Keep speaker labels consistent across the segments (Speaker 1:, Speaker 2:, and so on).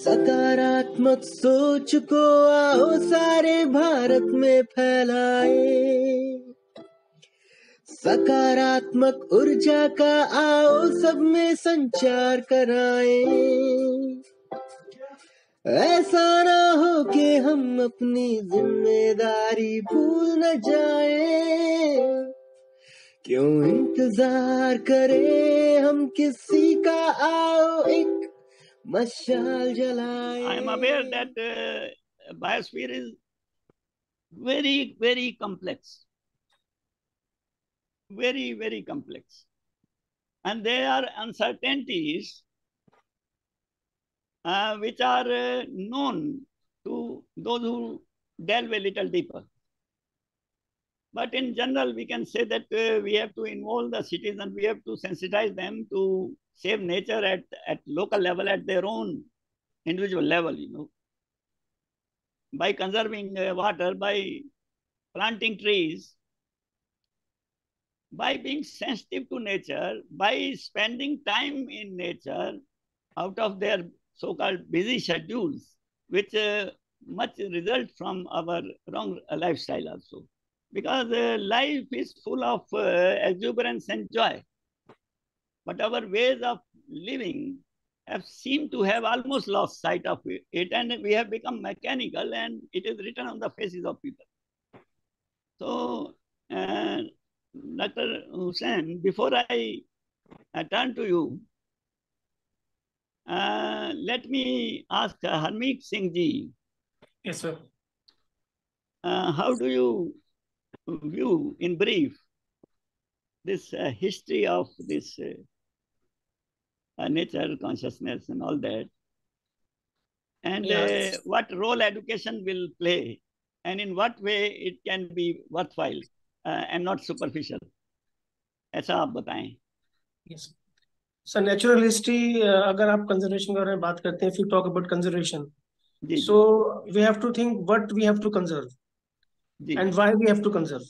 Speaker 1: सकारात्मक सोच को आओ सारे भारत में फैलाए, सकारात्मक ऊर्जा का आओ सब में संचार कराएं। ऐसा ना हो कि हम अपनी जिम्मेदारी भूल न जाएं, क्यों इंतजार करें हम किसी का, आओ एक मशाल जलाएं।
Speaker 2: I am aware that biosphere is very, very complex. Very, very complex. And there are uncertainties which are known to those who delve a little deeper. But in general, we can say that we have to involve the citizens, we have to sensitize them to save nature at local level, at their own individual level, you know, by conserving water, by planting trees, by being sensitive to nature, by spending time in nature out of their so-called busy schedules, which much result from our wrong lifestyle also. Because life is full of exuberance and joy. But our ways of living have seemed to have almost lost sight of it, and we have become mechanical, and it is written on the faces of people. So, Dr. Hussain, before I turn to you, let me ask Harmeet Singh ji.
Speaker 3: Yes, sir.
Speaker 2: How do you view, in brief, this history of this nature consciousness and all that? And
Speaker 3: Yes.
Speaker 2: what role education will play, and in what way it can be worthwhile and not superficial? ऐसा आप बताएं.
Speaker 3: Yes. So natural history, अगर आप conservation के बारे में बात करते हैं, if you talk about conservation,
Speaker 2: जी,
Speaker 3: so we have to think what we have to conserve
Speaker 2: जी,
Speaker 3: and why we have to conserve,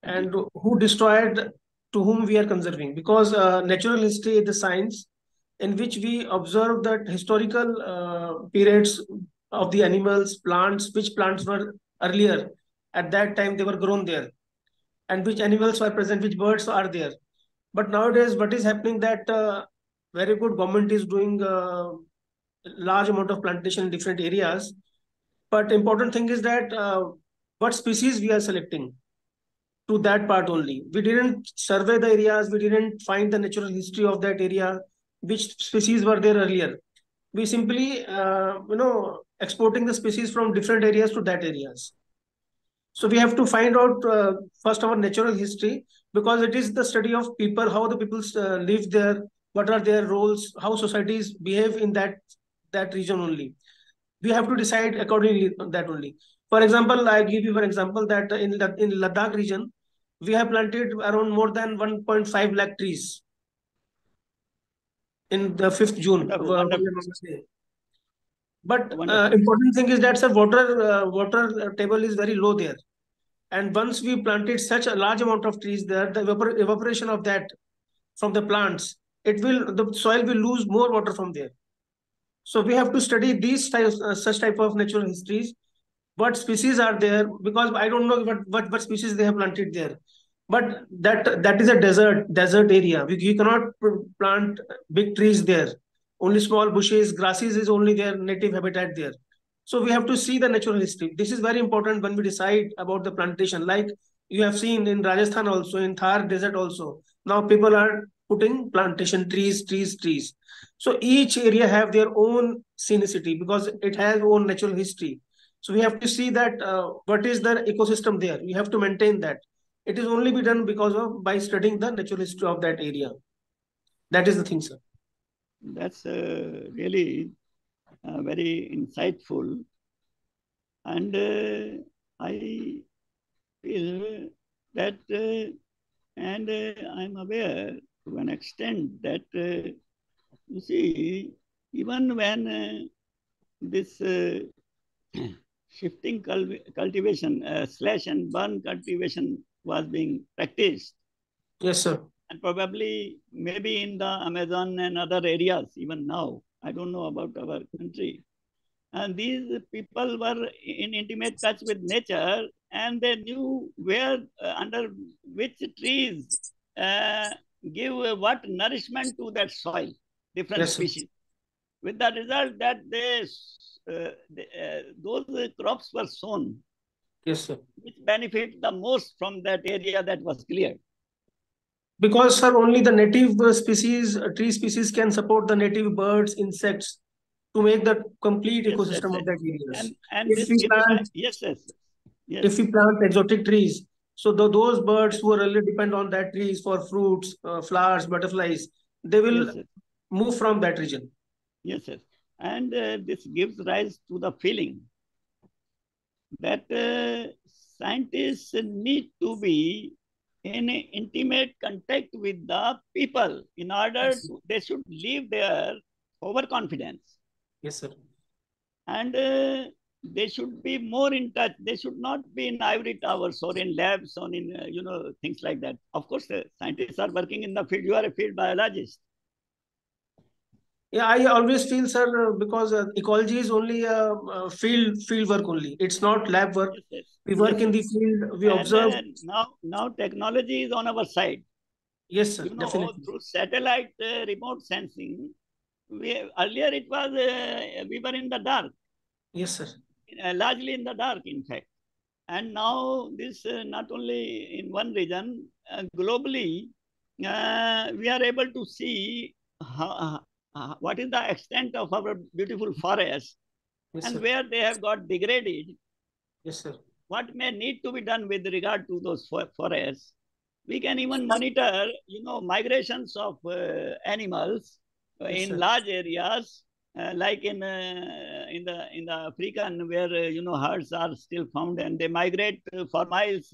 Speaker 3: and who destroyed, to whom we are conserving. Because natural history is the science in which we observe that historical periods of the animals, plants, which plants were earlier at that time they were grown there, and which animals were present, which birds are there. But nowadays, what is happening that very good government is doing large amount of plantation in different areas. But important thing is that what species we are selecting to that part only. We didn't survey the areas. We didn't find the natural history of that area, which species were there earlier. We simply, exporting the species from different areas to that areas. So we have to find out first our natural history, because it is the study of people, how the people live there, what are their roles, how societies behave in that region only. We have to decide accordingly on that only. For example, I give you an example that in Ladakh region, we have planted around more than 1.5 lakh trees in the 5th June.
Speaker 2: Wonderful.
Speaker 3: But
Speaker 2: Wonderful.
Speaker 3: important thing is that sir, water table is very low there. And once we planted such a large amount of trees there, the evaporation of that from the plants, the soil will lose more water from there. So we have to study these types, such type of natural histories. What species are there? Because I don't know what species they have planted there. But that is a desert area. You cannot plant big trees there. Only small bushes, grasses is only their native habitat there. So we have to see the natural history. This is very important when we decide about the plantation. Like you have seen in Rajasthan also, in Thar desert also. Now people are putting plantation trees. So each area have their own scenicity because it has own natural history. So we have to see that what is the ecosystem there. We have to maintain that. It is only be done because of by studying the natural history of that area. That is the thing, sir.
Speaker 2: That's really very insightful, and I feel that, and I'm aware to an extent that you see, even when this shifting cultivation, slash and burn cultivation was being practiced.
Speaker 3: Yes, sir.
Speaker 2: And probably maybe in the Amazon and other areas, even now, I don't know about our country. And these people were in intimate touch with nature, and they knew where, under which trees give what nourishment to that soil, different
Speaker 3: Yes, sir.
Speaker 2: species. With the result that those crops were sown,
Speaker 3: Yes, sir.
Speaker 2: which benefit the most from that area that was cleared.
Speaker 3: Because, sir, only the native species, tree species can support the native birds, insects to make the complete
Speaker 2: Yes,
Speaker 3: ecosystem
Speaker 2: yes,
Speaker 3: of that area.
Speaker 2: and
Speaker 3: If
Speaker 2: this
Speaker 3: we
Speaker 2: gives
Speaker 3: plant,
Speaker 2: yes, yes, yes,
Speaker 3: if we plant exotic trees, so those birds who really depend on that trees for fruits, flowers, butterflies, they will
Speaker 2: yes, yes,
Speaker 3: move from that region.
Speaker 2: yes, yes. And this gives rise to the feeling that scientists need to be in intimate contact with the people in order
Speaker 3: Yes,
Speaker 2: to, they should leave their overconfidence,
Speaker 3: yes, sir.
Speaker 2: and they should be more in touch. They should not be in ivory towers or in labs or in things like that. Of course, scientists are working in the field. You are a field biologist.
Speaker 3: Yeah, I always feel, sir, because ecology is only field work only. It's not lab work.
Speaker 2: Yes, yes,
Speaker 3: We work
Speaker 2: yes,
Speaker 3: in
Speaker 2: yes.
Speaker 3: the field. We
Speaker 2: And
Speaker 3: observe.
Speaker 2: now technology is on our side.
Speaker 3: Yes, sir. Definitely.
Speaker 2: Through satellite remote sensing, earlier it was we were in the dark,
Speaker 3: Yes, sir.
Speaker 2: largely in the dark, in fact. And now this not only in one region, globally, we are able to see what is the extent of our beautiful forests
Speaker 3: Yes,
Speaker 2: and
Speaker 3: sir.
Speaker 2: where they have got degraded,
Speaker 3: Yes, sir.
Speaker 2: what may need to be done with regard to those forests. We can even monitor, migrations of animals
Speaker 3: Yes,
Speaker 2: in
Speaker 3: sir.
Speaker 2: large areas, like in the African, where herds are still found and they migrate for miles,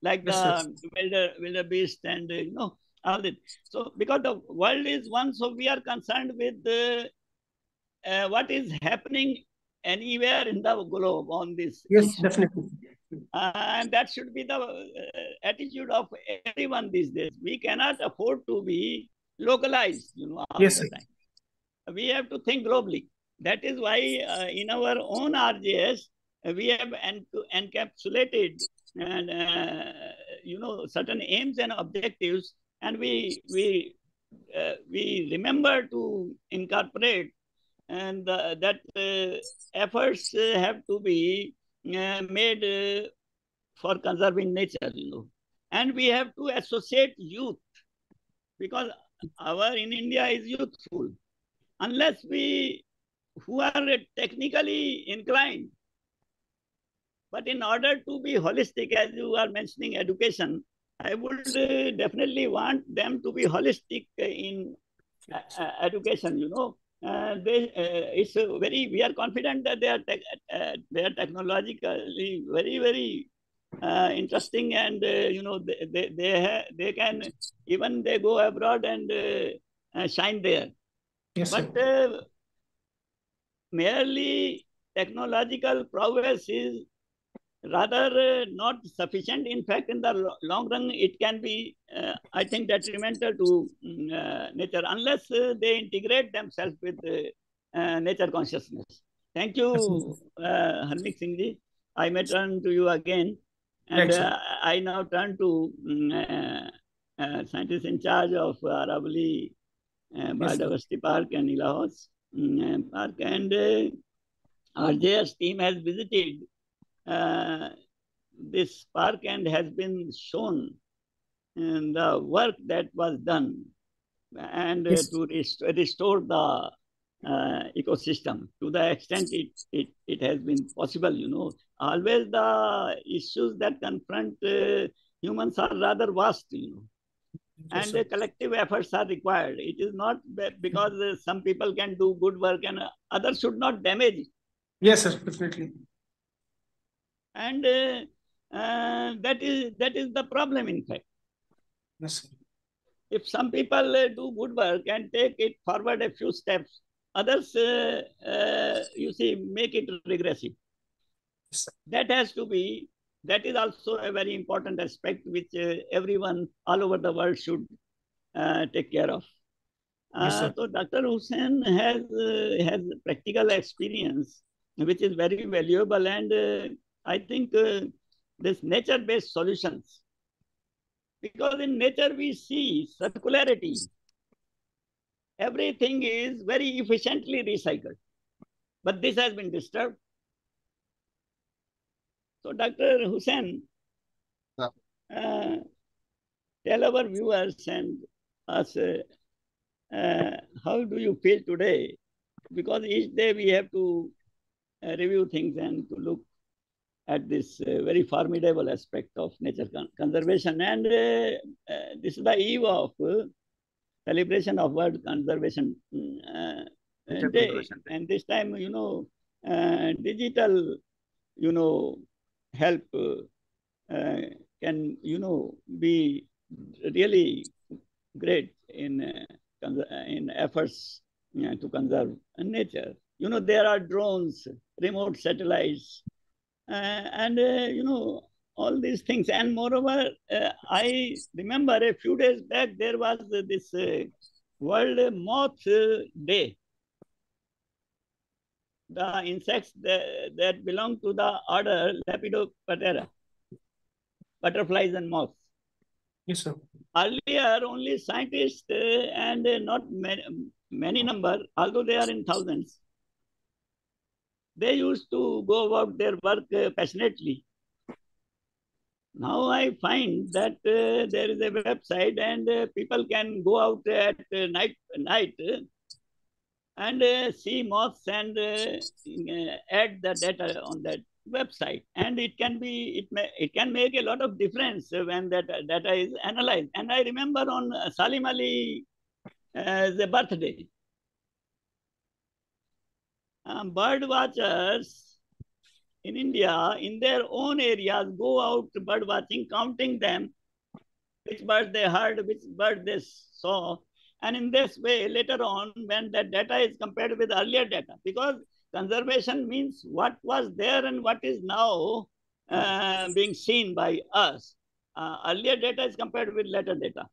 Speaker 2: like
Speaker 3: Yes, sir.
Speaker 2: the wildebeest and all that. So because the world is one, so we are concerned with what is happening anywhere in the globe on this
Speaker 3: Yes,
Speaker 2: issue.
Speaker 3: definitely.
Speaker 2: And that should be the attitude of everyone these days. We cannot afford to be localized, all
Speaker 3: Yes,
Speaker 2: the
Speaker 3: sir.
Speaker 2: time. We have to think globally. That is why in our own RJS, we have encapsulated and certain aims and objectives, and we remember to incorporate, and that efforts have to be made for conserving nature, and we have to associate youth, because our in India is youthful. Unless we who are technically inclined, but in order to be holistic, as you are mentioning education, I would definitely want them to be holistic in education. It's we are confident that they are technologically very, very interesting, and they can even they go abroad and shine there.
Speaker 3: Yes, sir.
Speaker 2: But merely technological prowess is rather not sufficient. In fact, in the long run, it can be, I think, detrimental to nature, unless they integrate themselves with nature consciousness. Thank you, Harmeet Singh ji. I may turn to you again. And
Speaker 3: Right,
Speaker 2: I now turn to scientist in charge of Aravali Biodiversity Park and Ilahaus Park. And RJS team has visited this park and has been shown in the work that was done, and
Speaker 3: yes.
Speaker 2: to restore the ecosystem to the extent it has been possible. Always the issues that confront humans are rather vast,
Speaker 3: Yes,
Speaker 2: and collective efforts are required. It is not because some people can do good work and others should not damage it.
Speaker 3: Yes, sir, definitely.
Speaker 2: And that is the problem, in fact.
Speaker 3: Yes, sir.
Speaker 2: If some people do good work and take it forward a few steps, others, you see, make it regressive.
Speaker 3: Yes,
Speaker 2: That is also a very important aspect which everyone all over the world should take care of.
Speaker 3: Yes, sir.
Speaker 2: So Dr. Hussain has practical experience, which is very valuable, and I think this nature-based solutions, because in nature we see circularity. Everything is very efficiently recycled, but this has been disturbed. So Dr. Hussain, tell our viewers and us how do you feel today? Because each day we have to review things and to look at this very formidable aspect of nature conservation. And this is the eve of celebration of World Conservation Day. And this time, digital, help can, be really great in efforts to conserve nature. There are drones, remote satellites, and all these things. And moreover, I remember a few days back there was this World Moth Day. The insects that belong to the order Lepidoptera, butterflies and moths.
Speaker 3: Yes, sir.
Speaker 2: Earlier, only scientists and not many number, although they are in thousands, they used to go about their work passionately. Now I find that there is a website and people can go out at night and see moths and add the data on that website, and it can make a lot of difference when that data is analyzed. And I remember on Salim Ali's birthday, bird watchers in India, in their own areas, go out bird watching, counting them, which bird they heard, which bird they saw. And in this way, later on, when that data is compared with earlier data, because conservation means what was there and what is now being seen by us. Earlier data is compared with later data.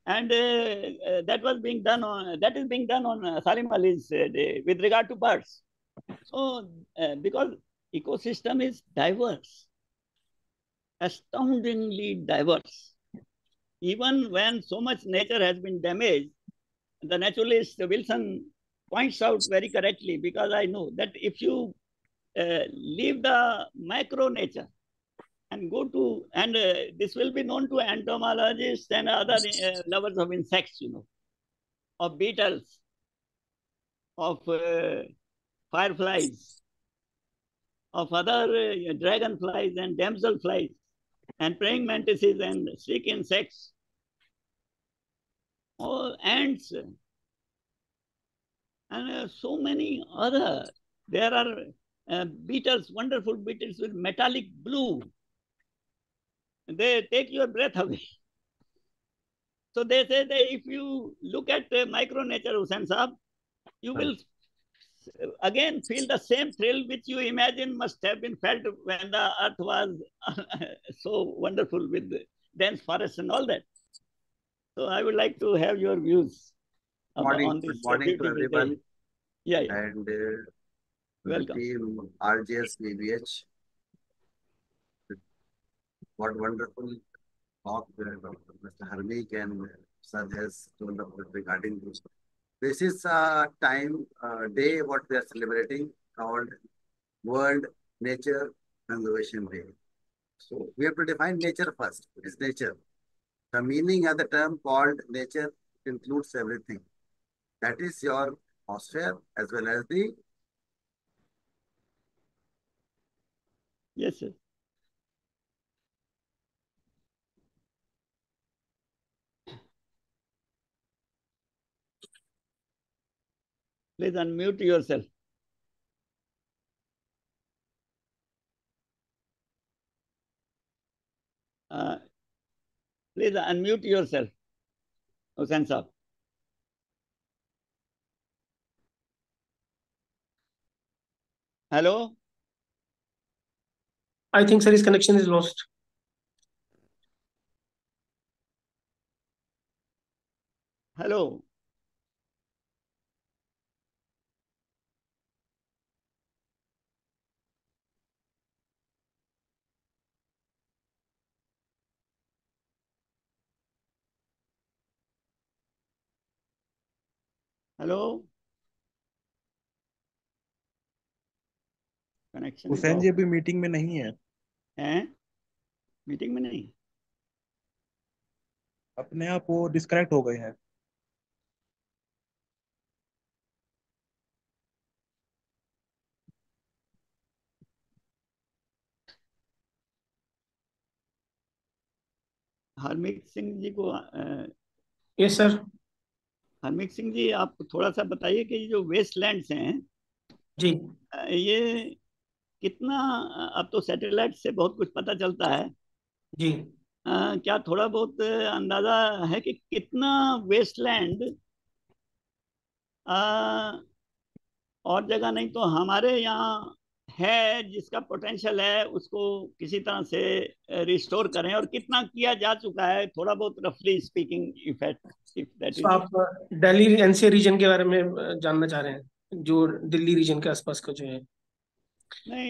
Speaker 2: And that is being done on Salim Ali's day with regard to birds. So, because ecosystem is diverse, astoundingly diverse. Even when so much nature has been damaged, the naturalist Wilson points out very correctly, because I know that if you leave the macro nature and go to, and this will be known to entomologists and other lovers of insects, of beetles, of fireflies, of other dragonflies and damselflies, and praying mantises and stick insects, all ants, and so many other. There are beetles, wonderful beetles with metallic blue. They take your breath away. So they say that if you look at micro nature, Hussain Saab, you will again feel the same thrill which you imagine must have been felt when the earth was so wonderful with dense forests and all that. So I would like to have your views on this
Speaker 4: to everyone.
Speaker 2: Day. Yeah.
Speaker 4: And
Speaker 2: welcome.
Speaker 4: Team RJS VBH. What wonderful talk Mr. Harmeek and Sir has told about regarding this. This is a day what we are celebrating called World Nature Conservation Day. So we have to define nature first. What is nature? The meaning of the term called nature includes everything. That is your atmosphere as well as the...
Speaker 2: Yes, sir. Please unmute yourself. Please unmute yourself, Hussain Saab. Hello?
Speaker 3: I think, sir, his connection is lost.
Speaker 2: Hello? Hello, connection is
Speaker 5: Hussain ji
Speaker 2: off
Speaker 5: अभी meeting में नहीं है,
Speaker 2: है, meeting में नहीं।
Speaker 5: अपने आप वो डिस्कनेक्ट हो गए हैं।
Speaker 2: हरमीत सिंह जी को
Speaker 3: यस सर।
Speaker 2: हरमीत सिंह जी, आप थोड़ा सा बताइए कि ये जो वेस्टलैंड्स हैं,
Speaker 3: जी
Speaker 2: ये कितना, अब तो सैटेलाइट से बहुत कुछ पता चलता है,
Speaker 3: जी।
Speaker 2: क्या थोड़ा बहुत अंदाजा है कि कितना वेस्टलैंड और जगह नहीं तो हमारे यहाँ है, जिसका पोटेंशियल है उसको किसी तरह से रिस्टोर करें, और कितना किया जा चुका है, थोड़ा बहुत रफली स्पीकिंग, इफ दैट
Speaker 3: तो
Speaker 2: इज।
Speaker 3: आप दिल्ली एनसीआर रीजन के बारे में जानना चाह रहे हैं, जो दिल्ली रीजन के आसपास का जो है।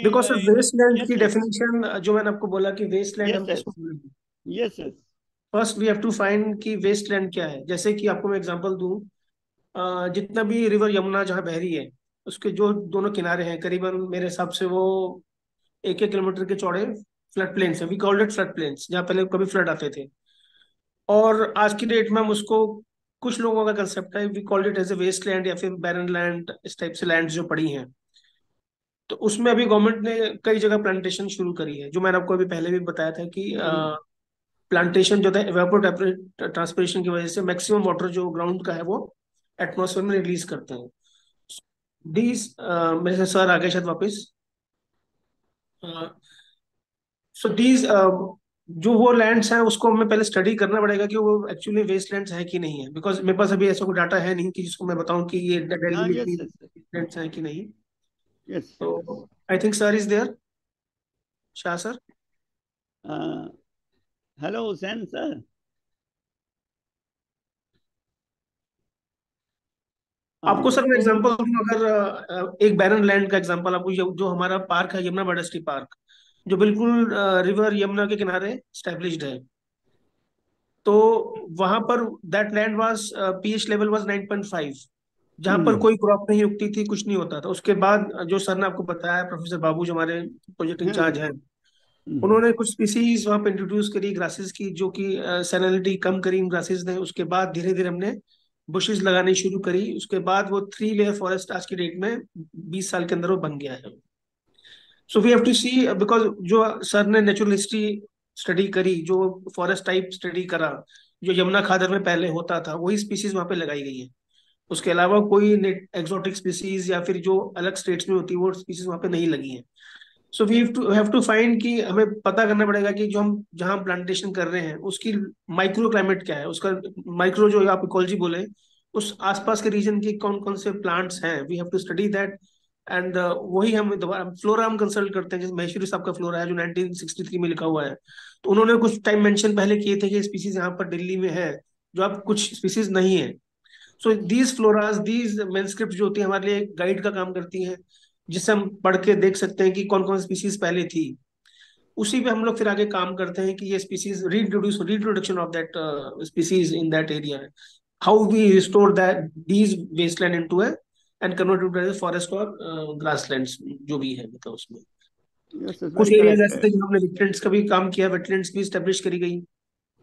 Speaker 3: बिकॉज सर
Speaker 2: नहीं,
Speaker 3: वेस्टलैंड
Speaker 2: यस
Speaker 3: की
Speaker 2: यस,
Speaker 3: डेफिनेशन जो मैंने आपको बोला कि वेस्टलैंड
Speaker 2: यस
Speaker 3: हम
Speaker 2: यस,
Speaker 3: किसको बोलेंगे।
Speaker 2: Yes yes.
Speaker 3: First we have to find कि वेस्टलैंड क्या है। जैसे कि आपको मैं एग्जांपल दूं, जितना भी रिवर यमुना जहाँ बह रही है, उसके जो दोनों किनारे हैं करीबन मेरे हिसाब से वो 1-1 किलोमीटर के चौड़े फ्लड प्लेन्स है। We called it flood plains, जहाँ पहले कभी फ्लड आते थे। और आज की डेट में हम उसको, कुछ लोगों का कंसेप्ट है, we called it as a waste land या फिर बैरन लैंड, इस टाइप से लैंड जो पड़ी हैं। तो उसमें अभी गवर्नमेंट ने कई जगह प्लांटेशन शुरू करी है, जो मैंने आपको अभी पहले भी बताया था कि प्लांटेशन जो था इवेपोर ट्रांसपिरेशन की वजह से मैक्सिमम वाटर जो ग्राउंड का है वो एटमोसफेयर में रिलीज करते हैं। दीज मेरे से सर आ गए शायद वापस। सो दीज जो वो लैंड्स हैं उसको हमें पहले स्टडी करना पड़ेगा कि वो एक्चुअली वेस्ट लैंड्स है कि नहीं है। बिकॉज मेरे पास अभी ऐसा कोई डाटा है नहीं कि जिसको मैं बताऊं कि ये दिल्ली
Speaker 2: हाँ,
Speaker 3: में इतनी
Speaker 2: यस यस,
Speaker 3: लैंड्स हैं कि नहीं।
Speaker 2: यस
Speaker 3: तो
Speaker 2: yes.
Speaker 3: I think sir is there, Shah sir.
Speaker 2: Hello Hussain sir,
Speaker 3: आपको सर मैं
Speaker 2: तो
Speaker 3: एग्जांपल दूं, अगर एक बैरन लैंड का एग्जांपल आपको, जो हमारा पार्क है यमुना बर्डस्टी पार्क, जो बिल्कुल रिवर यमुना के किनारे स्टैब्लिश्ड है। तो वहां पर that land was pH level was 9.5, जहां पर
Speaker 2: हम्म,
Speaker 3: कोई क्रॉप नहीं उगती थी, कुछ नहीं होता था। उसके बाद जो सर ने आपको बताया, प्रोफेसर बाबू जो हमारे प्रोजेक्ट इंचार्ज
Speaker 2: हम्म,
Speaker 3: हैं,
Speaker 2: हम्म,
Speaker 3: उन्होंने कुछ स्पीसीज वहां पे इंट्रोड्यूस करी ग्रासेस की, जो कि सैलिनिटी कम करी इन ग्रासेस ने। उसके बाद धीरे धीरे हमने बुशेस लगानी शुरू करी। उसके बाद वो 3 लेयर फॉरेस्ट आज की डेट में 20 साल के अंदर वो बन गया है। So we have to see, because जो सर ने नेचुरल हिस्ट्री स्टडी करी, जो फॉरेस्ट टाइप स्टडी करा, जो यमुना खादर में पहले होता था वही स्पीसीज वहां पे लगाई गई है। उसके अलावा कोई एक्सोटिक स्पीसीज या फिर जो अलग स्टेट्स में होती है वो स्पीसीज वहां पे नहीं लगी है। So we have to find कि हमें पता करना पड़ेगा कि जो हम जहाँ प्लांटेशन कर रहे हैं उसकी माइक्रो क्लाइमेट क्या है, उसका माइक्रो जो आप इकोलॉजी बोले, उस आसपास के रीजन के कौन कौन से प्लांट्स हैं, we have to study that. And वही हम दोबारा फ्लोरा हम कंसल्ट करते हैं। जैसे महेश्वरी साहब का फ्लोरा है जो 1963 में लिखा हुआ है, तो उन्होंने कुछ टाइम मेंशन पहले किए थे कि स्पीसीज यहाँ पर दिल्ली में है, जो अब कुछ स्पीसीज नहीं है। सो दीज फ्लोरास, दीज मेनस्क्रिप्ट जो होती है हमारे लिए गाइड का काम करती हैं, जिससे हम पढ़ के देख सकते हैं कि कौन कौन स्पीसीज पहले थी। उसी पे हम लोग फिर आगे काम करते हैं कि ये species reintroduction of that species in that area, how we restore that these wasteland into a and convert it forest और ग्रासलैंड्स जो भी है, मतलब उसमें
Speaker 2: यस इज
Speaker 3: कुछ
Speaker 2: वेरी
Speaker 3: एरियाज
Speaker 2: करेक्ट।
Speaker 3: ऐसे थे जहाँ हमने वेटलैंड्स का भी काम किया, वेटलैंड्स भी स्टेब्लिश करी गई।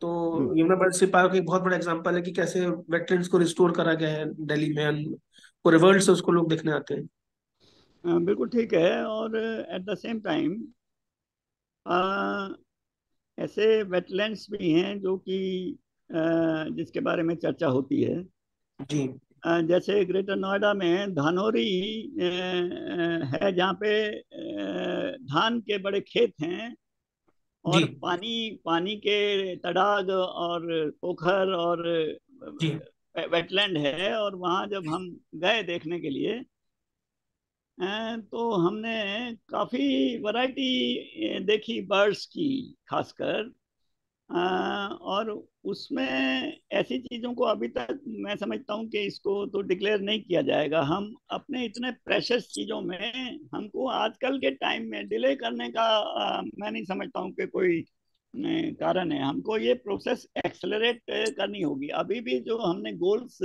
Speaker 3: तो यमुना बर्डस्टी पार्क एक बहुत बड़ा एग्जांपल है कि कैसे वेटलैंड्स को रिस्टोर करा गया है दिल्ली में, and पूरे वर्ल्ड से उसको लोग देखने आते हैं।
Speaker 2: बिल्कुल ठीक है, और एट द सेम टाइम ऐसे वेटलैंड्स भी हैं जो कि जिसके बारे में चर्चा होती है।
Speaker 3: जी
Speaker 2: जैसे ग्रेटर नोएडा में धानोरी है, जहाँ पे धान के बड़े खेत हैं,
Speaker 3: जी
Speaker 2: और पानी पानी के तड़ाग और पोखर और
Speaker 3: जी
Speaker 2: वेटलैंड है। और वहाँ जब हम गए देखने के लिए, तो हमने काफ़ी वैरायटी देखी बर्ड्स की, खासकर। और उसमें ऐसी चीज़ों को अभी तक मैं समझता हूँ कि इसको तो डिक्लेयर नहीं किया जाएगा। हम अपने इतने प्रेशस चीज़ों में, हमको आजकल के टाइम में डिले करने का मैं नहीं समझता हूँ कि कोई कारण है। हमको ये प्रोसेस एक्सेलरेट करनी होगी। अभी भी जो हमने गोल्स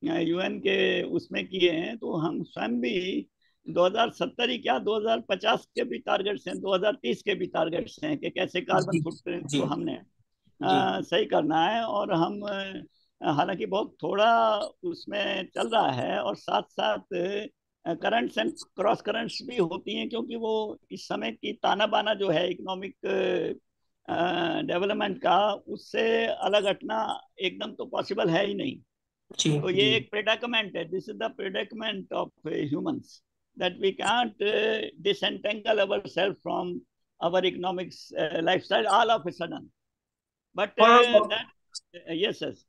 Speaker 2: यूएन के उसमें किए हैं, तो हम स्वयं भी 2070 ही क्या 2050 के भी टारगेट्स हैं, 2030 के भी टारगेट्स हैं कि कैसे कार्बन
Speaker 3: जी
Speaker 2: फुटप्रिंट
Speaker 3: जी
Speaker 2: को हमने
Speaker 3: जी
Speaker 2: सही करना है। और हम हालांकि बहुत थोड़ा उसमें चल रहा है, और साथ साथ करंट्स एंड क्रॉस करंट्स भी होती हैं, क्योंकि वो इस समय की ताना बाना जो है इकोनॉमिक डेवलपमेंट का, उससे अलग हटना एकदम तो पॉसिबल है ही नहीं।
Speaker 3: जी
Speaker 2: तो ये
Speaker 3: जी
Speaker 2: एक प्रेडिकमेंट है, this is the predicament of humans, that we can't disentangle ourselves from our economics lifestyle all of a sudden. But
Speaker 3: और
Speaker 2: that yes yes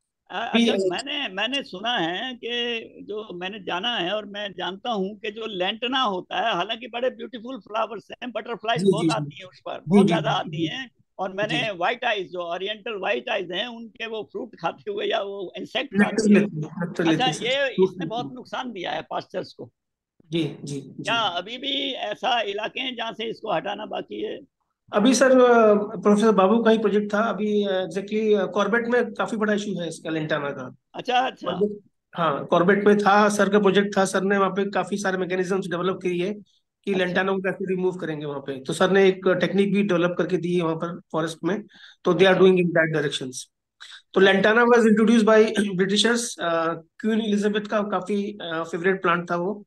Speaker 3: भी
Speaker 2: अच्छा, मैंने सुना है कि जो मैंने जाना है और मैं जानता हूँ कि जो लेंटना होता है, हालांकि बड़े ब्यूटीफुल फ्लावर्स हैं, बटरफ्लाईज
Speaker 3: जी जी
Speaker 2: बहुत
Speaker 3: जी
Speaker 2: आती हैं उस पर,
Speaker 3: जी
Speaker 2: बहुत
Speaker 3: जी
Speaker 2: ज्यादा आती
Speaker 3: जी
Speaker 2: हैं। और
Speaker 3: जी
Speaker 2: मैंने व्हाइट आइज, जो ओरिएंटल व्हाइट आइज हैं, उनके वो फ्रूट खाते हुए या वो इंसेक्ट
Speaker 3: नेक्टर
Speaker 2: खाती हैं।
Speaker 3: लेते हैं, नेक्टर
Speaker 2: अच्छा,
Speaker 3: लेते हैं
Speaker 2: ये इसने
Speaker 3: सर।
Speaker 2: बहुत नुकसान दिया है पास्चर्स को।
Speaker 3: जी जी
Speaker 2: क्या
Speaker 3: जी।
Speaker 2: अभी भी ऐसा इलाके हैं जहाँ से इसको हटाना बाकी है?
Speaker 3: अभी सर प्रोफेसर बाबू का ही प्रोजेक्ट था अभी एग्जैक्टली कॉर्बेट में काफी बड़ा इशू है इसका लेंटाना का।
Speaker 2: अच्छा अच्छा।
Speaker 3: कॉर्बेट, हाँ कॉर्बेट में था सर का प्रोजेक्ट था। सर ने वहाँ पे काफी सारे मैकेनिज्म्स डेवलप किए कि
Speaker 2: अच्छा
Speaker 3: लेंटाना को कैसे रिमूव करेंगे वहाँ पे। तो सर ने एक टेक्निक भी डेवलप करके दी है वहाँ पर फॉरेस्ट में। तो दे आर
Speaker 2: अच्छा
Speaker 3: डूइंग इन दैट डायरेक्शंस। तो
Speaker 2: अच्छा।
Speaker 3: Lantana was introduce by Britishers. Queen Elizabeth का काफी फेवरेट प्लांट था वो।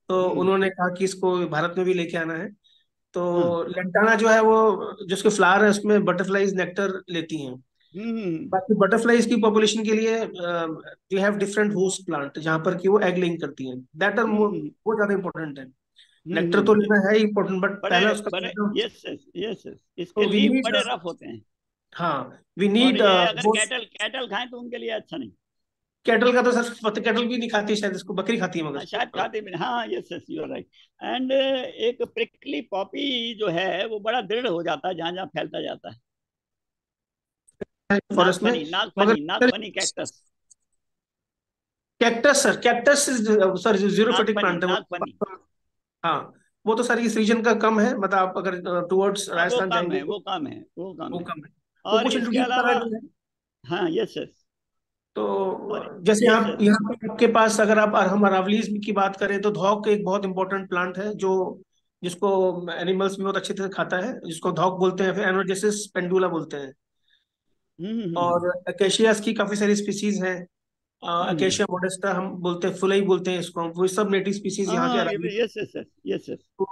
Speaker 3: तो
Speaker 2: हम्म
Speaker 3: उन्होंने कहा कि इसको भारत में भी लेके आना है। तो
Speaker 2: हाँ
Speaker 3: लेंटाना जो है वो जिसके फ्लावर है उसमें बटरफ्लाईज नेक्टर लेती हैं।
Speaker 2: हम्म
Speaker 3: बाकी बटरफ्लाईज की पॉपुलेशन के लिए we have different host plant जहाँ पर कि वो एग लेइंग करती हैं। दैट आर मोर,
Speaker 2: हम्म
Speaker 3: वो ज्यादा इंपॉर्टेंट है। नेक्टर तो
Speaker 2: हम्म।
Speaker 3: लेना है इंपॉर्टेंट बट
Speaker 2: बड़े
Speaker 3: पहला उसका
Speaker 2: बड़े
Speaker 3: फायदा।
Speaker 2: यस यस यस यस, इसके
Speaker 3: तो वी
Speaker 2: लीव
Speaker 3: नीड,
Speaker 2: बड़े रफ होते हैं।
Speaker 3: हाँ वी
Speaker 2: और
Speaker 3: नीड
Speaker 2: ये अगर
Speaker 3: वो।
Speaker 2: कैटल कैटल खाएं तो उनके लिए अच्छा नहीं।
Speaker 3: कैटल का तो सर कैटल भी नहीं खाती शायद, इसको बकरी खाती है
Speaker 2: हाँ, शायद
Speaker 3: मगर।
Speaker 2: खाते भी नहीं। हाँ yes yes, you are right. And एक प्रिकली पॉपी जो है वो बड़ा दृढ़ हो जाता है जहां जहां फैलता जाता है।
Speaker 3: फॉरेस्ट में
Speaker 2: नागफनी
Speaker 3: मगर
Speaker 2: नागफनी नागफनी cactus.
Speaker 3: Cactus sir, cactus sir xerophytic
Speaker 2: नागफनी
Speaker 3: प्लांट है वो।
Speaker 2: नागफनी।
Speaker 3: हाँ वो तो सर इस रीजन का कम है, मतलब आप अगर टुवर्ड्स
Speaker 2: हाँ वो
Speaker 3: राजस्थान
Speaker 2: कम
Speaker 3: जाएंगे
Speaker 2: है,
Speaker 3: तो
Speaker 2: वो कम है, वो कम
Speaker 3: वो
Speaker 2: है।
Speaker 3: कम है। वो
Speaker 2: और
Speaker 3: कुछ
Speaker 2: इसके
Speaker 3: इंट्रोड्यूस
Speaker 2: अलावा
Speaker 3: करा गया है।
Speaker 2: हाँ यस यस। और
Speaker 3: तो जैसे
Speaker 2: यस
Speaker 3: आप
Speaker 2: यस।
Speaker 3: यहाँ पे आपके पास अगर आप हम अरावलीज की बात करें तो धौक एक बहुत इंपॉर्टेंट प्लांट है जो जिसको एनिमल्स भी बहुत अच्छे से खाता है, जिसको धौक बोलते हैं, फिर एनोजेसिस पेंडुला बोलते हैं।
Speaker 2: हम्म
Speaker 3: और अकेशियास की काफी सारी स्पीसीज हैं।
Speaker 2: हम्म।
Speaker 3: अकेशिया मोडेस्टा हम बोलते हैं, फुलई बोलते हैं इसको हम। वो सब नेटिव स्पीसीज यहाँ के
Speaker 2: हाँ
Speaker 3: Aravalli.
Speaker 2: Yes yes yes yes yes.
Speaker 3: तो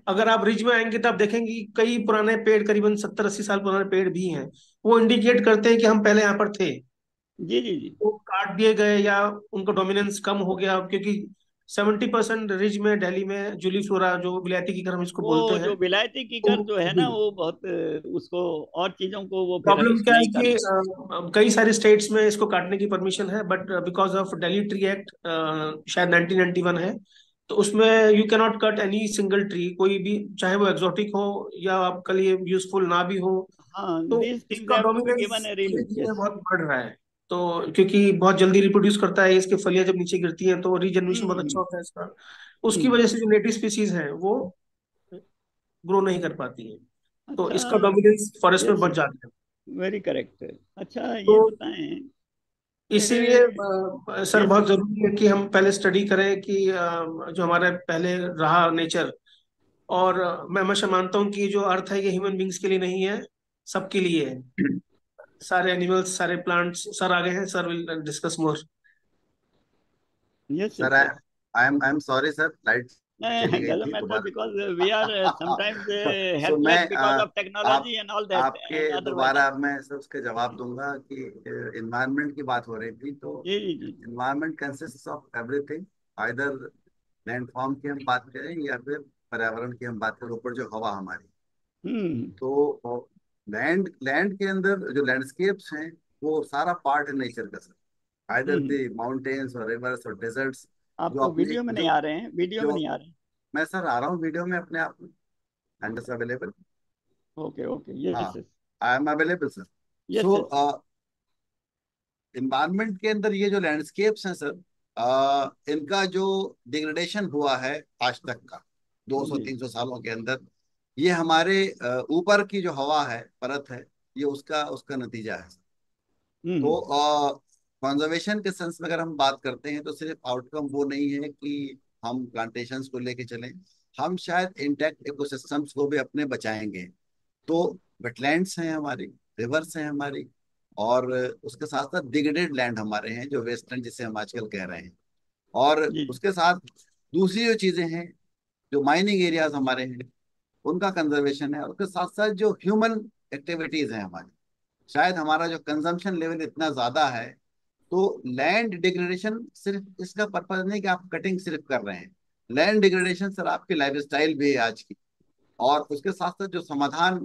Speaker 3: अगर आप रिज में आएंगे तो आप देखेंगे कि कई पुराने पेड़, करीबन 70-80 साल पुराने पेड़ भी हैं। वो इंडिकेट करते हैं कि हम पहले यहाँ पर थे।
Speaker 2: जी जी जी।
Speaker 3: वो काट दिए गए या उनका डोमिनेंस कम हो गया, क्योंकि 70% रिज में दिल्ली में जूली फ्लोरा जो विलायती कीकर हम इसको बोलते
Speaker 2: वो
Speaker 3: हैं।
Speaker 2: जो विलायती कीकर
Speaker 3: तो
Speaker 2: जो है ना,
Speaker 3: जी,
Speaker 2: वो बहुत उसको और चीजों को वो फिर
Speaker 3: प्रॉब्लम क्या
Speaker 2: इसमें
Speaker 3: है
Speaker 2: ही कर।
Speaker 3: कि कई सारे स्टेट्स में इसको काटने की परमिशन है, but because of Delhi tree act शायद 1991 है। तो उसमें you can not cut any single tree, कोई भी, चाहे वो एक्सोटिक हो या आपके लिए यूजफुल ना भी हो।
Speaker 2: हाँ,
Speaker 3: तो
Speaker 2: दीज थिंग्स
Speaker 3: इसका
Speaker 2: have to be given
Speaker 3: dominance
Speaker 2: a relief.
Speaker 3: में
Speaker 2: यस।
Speaker 3: बहुत बढ़ रहा है। तो क्योंकि बहुत जल्दी रिप्रोड्यूस करता है, इसके फलियां जब नीचे गिरती हैं तो रीजनरेशन बहुत अच्छा
Speaker 2: हम्म
Speaker 3: होता है इसका। उसकी
Speaker 2: हम्म।
Speaker 3: वजह से जो नेटिव स्पीसीज हैं वो ग्रो नहीं कर पाती है। तो
Speaker 2: अच्छा।
Speaker 3: इसका डोमिनेंस फॉरेस्ट में
Speaker 2: यस
Speaker 3: बढ़
Speaker 2: यस,
Speaker 3: जाता है।
Speaker 2: Very correct. अच्छा
Speaker 3: तो
Speaker 2: ये बताएं
Speaker 3: इसीलिए
Speaker 2: कि
Speaker 3: सर
Speaker 2: यस
Speaker 3: बहुत
Speaker 2: यस।
Speaker 3: जरूरी है कि हम पहले स्टडी करें कि जो हमारे पहले रहा नेचर। और मैं हमेशा मानता हूँ कि जो अर्थ है ये ह्यूमन बींग्स के लिए नहीं है, सबके लिए है। सारे एनिमल्स, सारे प्लांट्स। सर आ गए हैं, sir will discuss more.
Speaker 2: Yes
Speaker 4: sir
Speaker 2: yes yes.
Speaker 4: I am sorry sir, light चली गई
Speaker 2: डजंट
Speaker 4: थी
Speaker 2: मैटर
Speaker 4: दोबारा।
Speaker 2: Because we are sometimes
Speaker 4: so
Speaker 2: helpless
Speaker 4: मैं
Speaker 2: बिकॉज ऑफ
Speaker 4: आप
Speaker 2: टेक्नोलॉजी एंड ऑल दैट
Speaker 4: आपके
Speaker 2: एंड अदरवाइज।
Speaker 4: दोबारा मैं सर उसके जवाब दूंगा कि इन्वायरमेंट की बात हो रही थी, तो
Speaker 2: जी जी जी।
Speaker 4: Environment consist of everything. Either landform की हम बात करें या फिर पर्यावरण की हम बात करें, ऊपर जो हवा हमारी।
Speaker 2: हम्म
Speaker 4: तो लैंड लैंड के अंदर जो लैंडस्केप्स हैं वो सारा पार्ट है नेचर का सर। आइदर
Speaker 2: हम्म।
Speaker 4: दी माउंटेन्स और रिवर्स और डेजर्ट्स। जो
Speaker 2: आपको
Speaker 4: अपने
Speaker 2: वीडियो में नहीं
Speaker 4: जो
Speaker 2: आ रहे हैं, वीडियो में
Speaker 4: जो
Speaker 2: नहीं आ रहे हैं।
Speaker 4: मैं सर आ रहा हूँ वीडियो में अपने आप में। I am available.
Speaker 2: Okay okay yes
Speaker 4: हाँ,
Speaker 2: yes
Speaker 4: I am available sir.
Speaker 2: Yes
Speaker 4: so
Speaker 2: yes.
Speaker 4: Environment के अंदर ये जो लैंडस्केप्स हैं सर, इनका जो डिग्रेडेशन हुआ है आज तक का, 200-300 सालों के अंदर, ये हमारे ऊपर की जो हवा है, परत है, ये उसका उसका नतीजा है। तो
Speaker 2: हम्म
Speaker 4: कंजर्वेशन के सेंस में अगर हम बात करते हैं तो सिर्फ आउटकम वो नहीं है कि हम प्लांटेशंस को लेके चलें, हम शायद इंटैक्ट इकोसिस्टम्स को भी अपने बचाएंगे। तो वेटलैंड्स हैं हमारी, रिवर्स हैं हमारी, और उसके साथ साथ डिग्रेडेड लैंड हमारे हैं जो वेस्टलैंड जिसे हम आजकल कह रहे हैं, और
Speaker 2: जी
Speaker 4: उसके साथ दूसरी जो चीजें हैं, जो माइनिंग एरियाज हमारे हैं उनका कंजर्वेशन है, और उसके साथ साथ जो ह्यूमन एक्टिविटीज हैं हमारी, शायद हमारा जो कंजम्पशन लेवल इतना ज्यादा है, तो लैंड डिग्रेडेशन सिर्फ इसका पर्पज नहीं कि आप कटिंग सिर्फ कर रहे हैं, लैंड डिग्रेडेशन सर आपकी लाइफस्टाइल भी है आज की। और उसके साथ साथ जो समाधान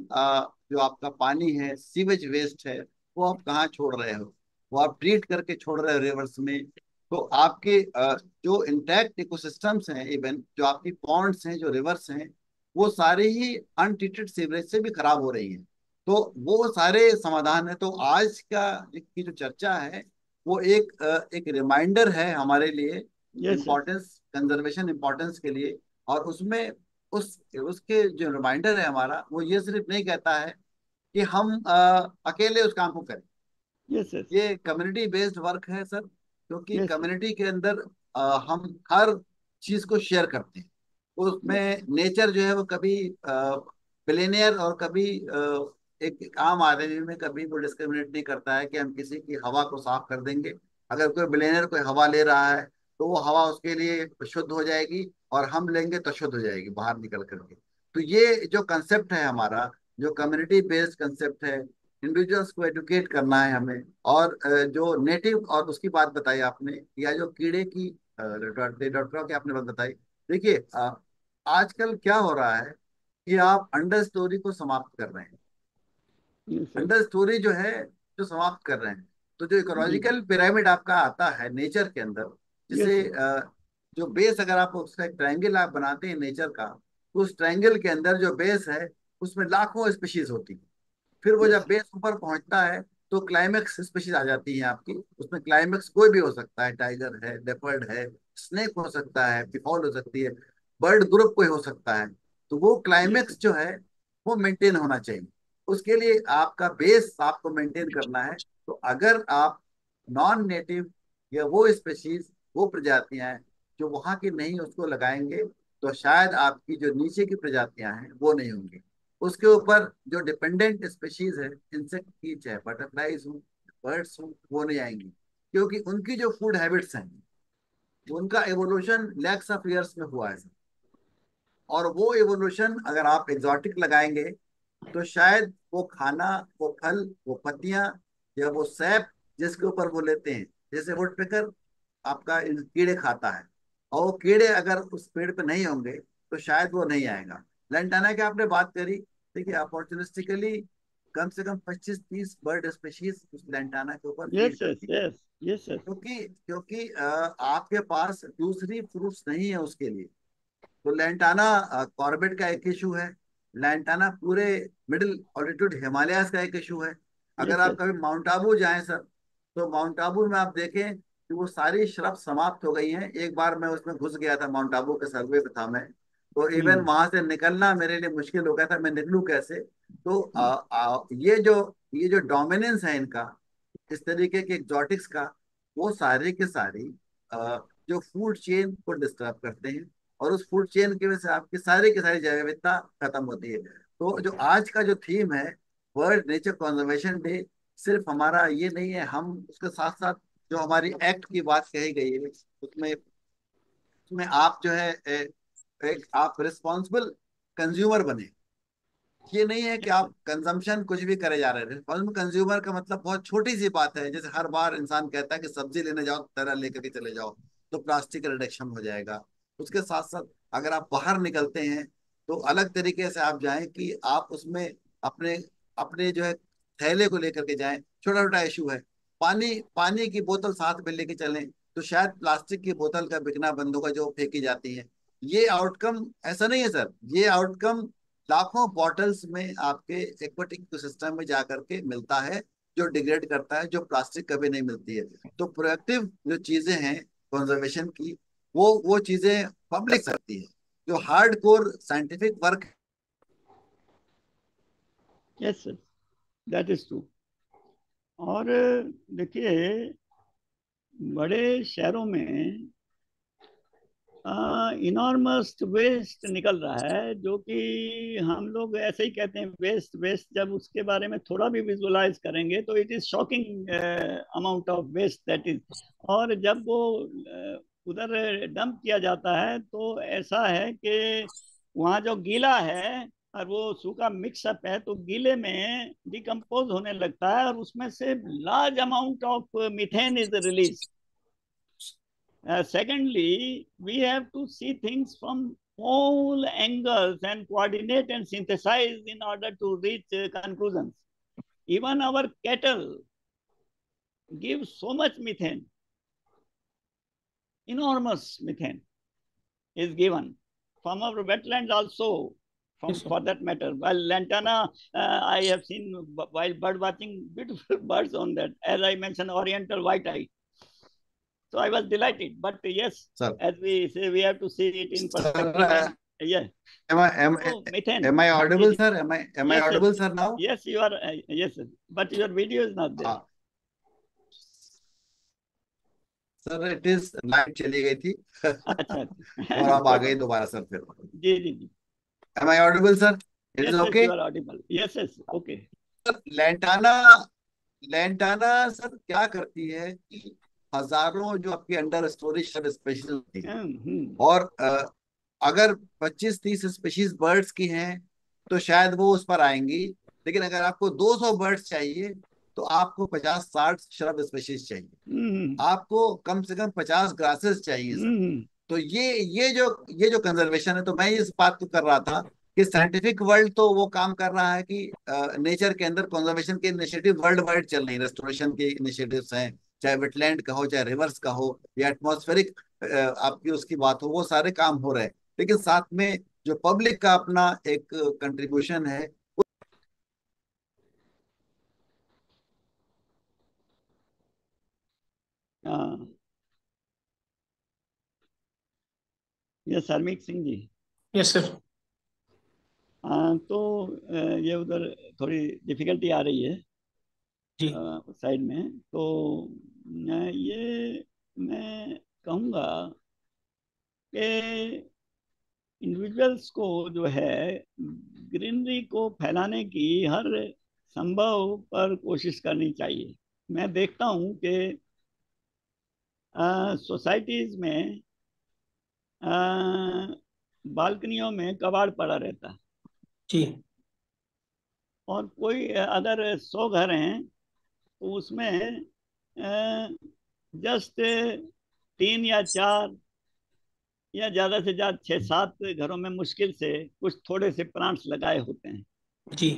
Speaker 4: जो आपका पानी है, सीवेज वेस्ट है, वो आप कहाँ छोड़ रहे हो, वो आप ट्रीट करके छोड़ रहे हो रिवर्स में। तो आपके जो इंटैक्ट इकोसिस्टम्स हैं, इवन जो आपकी पॉन्ड्स हैं, जो रिवर्स हैं, वो सारे ही अनट्रीटेड सीवरेज से भी खराब हो रही हैं। तो वो सारे समाधान है। तो आज का की जो चर्चा है वो एक रिमाइंडर है हमारे लिए,
Speaker 2: yes sir.
Speaker 4: Importance, conservation importance के लिए। और उसमें उसके जो रिमाइंडर है हमारा, वो ये सिर्फ नहीं कहता है कि हम अकेले उस काम को करें।
Speaker 2: यस यस
Speaker 4: ये कम्युनिटी बेस्ड वर्क है सर, क्योंकि
Speaker 2: यस सर।
Speaker 4: कम्युनिटी के अंदर हम हर चीज को शेयर करते हैं। उसमें नेचर जो है वो कभी बिलियनियर और कभी एक आम आदमी में कभी वो डिस्क्रिमिनेट नहीं करता है कि हम किसी की हवा को साफ कर देंगे। अगर कोई बिलियनियर कोई हवा ले रहा है तो वो हवा उसके लिए शुद्ध हो जाएगी, और हम लेंगे तो शुद्ध हो जाएगी बाहर निकल करके। तो ये जो कंसेप्ट है हमारा, जो कम्युनिटी बेस्ड कंसेप्ट है, इंडिविजुअल्स को एडुकेट करना है हमें। और जो नेटिव, और उसकी बात बताई आपने, या जो कीड़े की डॉक्टरों की आपने बात बताई। देखिए आजकल क्या हो रहा है कि आप अंडर स्टोरी को समाप्त कर रहे हैं,
Speaker 2: यस सर।
Speaker 4: अंडर स्टोरी जो है जो समाप्त कर रहे हैं। तो जो
Speaker 2: जी
Speaker 4: इकोलॉजिकल पिरामिड आपका आता है नेचर के अंदर,
Speaker 2: यस
Speaker 4: जिसे
Speaker 2: सर।
Speaker 4: जो बेस अगर आप उसका एक ट्रायंगल आप बनाते हैं नेचर का, तो उस ट्रायंगल के अंदर जो बेस है उसमें लाखों स्पीशीज होती है। फिर वो
Speaker 2: यस
Speaker 4: जब बेस ऊपर पहुंचता है तो क्लाइमेक्स स्पीशीज आ जाती है आपकी। उसमें क्लाइमेक्स कोई भी हो सकता है, टाइगर है, लेपर्ड है, स्नेक हो सकता है, पिफॉल हो सकती है, बर्ड ग्रुप कोई हो सकता है। तो वो
Speaker 2: यस सर।
Speaker 4: क्लाइमेक्स जो है वो मेंटेन होना चाहिए। उसके लिए आपका बेस आपको मेंटेन करना है। तो अगर आप नॉन नेटिव या वो स्पेशीज, वो प्रजातियां हैं जो वहां की नहीं, उसको लगाएंगे, तो शायद आपकी जो नीचे की प्रजातियां हैं वो नहीं होंगी। उसके ऊपर जो डिपेंडेंट स्पेशीज है, इंसेक्ट की, चाहे बटरफ्लाईज हो, बर्ड्स हो, वो नहीं आएंगी, क्योंकि उनकी जो फूड हैबिट्स हैं, उनका एवोल्यूशन लैक्स ऑफ ईयर्स में हुआ है। और वो एवोल्यूशन अगर आप एग्जॉटिक लगाएंगे तो शायद वो खाना, वो फल, वो पत्तियां, या वो सैप जिसके ऊपर वो लेते हैं, जैसे वुडपेकर आपका कीड़े खाता है, और वो कीड़े अगर उस पेड़ पे नहीं होंगे तो शायद वो नहीं आएगा। लैंटाना की आपने बात करी, देखिए अपॉर्चुनिस्टिकली कम से कम 25-30 बर्ड स्पेशीज उस लैंटाना के ऊपर फीड
Speaker 2: यस यस
Speaker 4: करती है।
Speaker 2: Yes yes sir.
Speaker 4: क्योंकि क्योंकि आपके पास दूसरी फ्रूट्स नहीं है उसके लिए। तो लैंटाना कॉर्बेट का एक इशू है, लैंटाना पूरे मिडिल ऑल्टीट्यूड हिमालयाज का एक इशू है। अगर
Speaker 2: यस
Speaker 4: आप
Speaker 2: यस
Speaker 4: कभी माउंट आबू जाएं सर, तो माउंट आबू में आप देखें कि वो सारी श्रब समाप्त हो गई हैं। एक बार मैं उसमें घुस गया था, माउंट आबू के सर्वे पे था मैं, तो इवन
Speaker 2: हम्म
Speaker 4: वहां से निकलना मेरे लिए मुश्किल हो गया था, मैं निकलूं कैसे। तो
Speaker 2: हम्म।
Speaker 4: ये जो डोमिनेंस है इनका, इस तरीके के एग्जॉटिक्स का, वो सारे के सारी जो फूड चेन को डिस्टर्ब करते हैं, और उस फूड चेन की वजह से आपकी सारी की सारी जैव विविधता खत्म होती है। तो जो आज का जो थीम है, वर्ल्ड नेचर कंजर्वेशन डे, सिर्फ हमारा ये नहीं है, हम उसके साथ साथ जो हमारी एक्ट की बात कही गई है उसमें उसमें आप जो है एक आप रिस्पॉन्सिबल कंज्यूमर बने। ये नहीं है कि
Speaker 2: यस
Speaker 4: आप
Speaker 2: सर।
Speaker 4: कंजम्पशन कुछ भी करे जा रहे हैं। रिस्पॉन्सिबल कंज्यूमर का मतलब बहुत छोटी सी बात है, जैसे हर बार इंसान कहता है कि सब्जी लेने जाओ तरह लेकर के चले जाओ तो प्लास्टिक रिडक्शन हो जाएगा। उसके साथ साथ अगर आप बाहर निकलते हैं तो अलग तरीके से आप जाएं कि आप उसमें अपने अपने जो है थैले को लेकर के जाएं। छोटा छोटा इशू है, पानी पानी की बोतल साथ में लेके चलें, तो शायद प्लास्टिक की बोतल का बिकना बंद होगा जो फेंकी जाती है। ये आउटकम ऐसा नहीं है सर, ये आउटकम लाखों बॉटल्स में आपके एक्वेटिक इकोसिस्टम में जाकर के मिलता है, जो डिग्रेड करता है, जो प्लास्टिक कभी नहीं मिलती है। तो प्रोएक्टिव जो चीजें हैं कंजर्वेशन की, वो चीजें पब्लिक करती है, जो hard core scientific work.
Speaker 2: Yes sir, that is true. और देखिए, बड़े शहरों में इनॉर्मस वेस्ट निकल रहा है, जो कि हम लोग ऐसे ही कहते हैं वेस्ट वेस्ट। जब उसके बारे में थोड़ा भी विजुअलाइज करेंगे तो it is shocking amount of waste that is. और जब वो उधर डंप किया जाता है तो ऐसा है कि वहाँ जो गीला है और वो सूखा मिक्सअप है, तो गीले में डिकम्पोज होने लगता है और उसमें से large amount of methane is release. Secondly, we have to see things from all angles and coordinate and synthesize in order to reach conclusions. Even our cattle give so much methane, enormous methane is given from our wetlands also,
Speaker 3: Yes, sir.
Speaker 2: for that matter. While Lantana, I have seen while bird watching beautiful birds on that. As I mentioned, Oriental white-eye. So I was delighted. But yes,
Speaker 4: Sir.
Speaker 2: as we say, we have to see it in perspective.
Speaker 4: Sir,
Speaker 2: Yeah.
Speaker 4: am
Speaker 2: Methane.
Speaker 4: I audible, sir? Am I
Speaker 2: Yes,
Speaker 4: audible,
Speaker 2: sir.
Speaker 4: sir, now?
Speaker 2: Yes, you are. Yes, sir. But your video is not there.
Speaker 4: Sir it is light चली गई थी
Speaker 2: अच्छा।
Speaker 4: और अब आ गई दोबारा sir फिर।
Speaker 2: जी जी जी।
Speaker 4: Am I audible, sir? It
Speaker 2: Yes,
Speaker 4: is
Speaker 2: yes,
Speaker 4: okay?
Speaker 2: you are audible. Yes, yes, okay.
Speaker 4: Lantana lantana sir क्या करती है कि हजारों जो आपके अंडर स्टोरेज सब स्पेशीज होती है, और अगर 25-30 स्पेशीज बर्ड्स की हैं तो शायद वो उस पर आएंगी, लेकिन अगर आपको 200 बर्ड्स चाहिए तो आपको 50-60 श्रब स्पेशीज चाहिए, आपको कम से कम 50 ग्रासेस चाहिए सर। तो ये जो कंजर्वेशन है, तो मैं इस बात को कर रहा था कि साइंटिफिक वर्ल्ड तो वो काम कर रहा है कि नेचर के अंदर कंजर्वेशन के इनिशिएटिव वर्ल्ड वाइड चल रही है, रेस्टोरेशन के इनिशिएटिव्स हैं, चाहे वेटलैंड का हो, चाहे रिवर्स का हो, या एटमॉस्फेरिक आपकी उसकी बात हो, वो सारे काम हो रहे हैं। लेकिन साथ में जो पब्लिक का अपना एक कंट्रीब्यूशन है,
Speaker 2: yes Harmeet Singh ji.
Speaker 3: Yes, sir.
Speaker 2: तो ये उधर थोड़ी डिफिकल्टी आ रही है
Speaker 3: जी
Speaker 2: साइड में। तो ये मैं कहूँगा कि इंडिविजुअल्स को जो है ग्रीनरी को फैलाने की हर संभव पर कोशिश करनी चाहिए। मैं देखता हूँ कि सोसाइटीज में बालकनियों में कबाड़ पड़ा रहता है,
Speaker 3: जी
Speaker 2: और कोई अगर 100 घर हैं तो उसमें जस्ट 3 या 4 या ज्यादा से ज्यादा 6-7 घरों में मुश्किल से कुछ थोड़े से प्लांट्स लगाए होते हैं।
Speaker 3: जी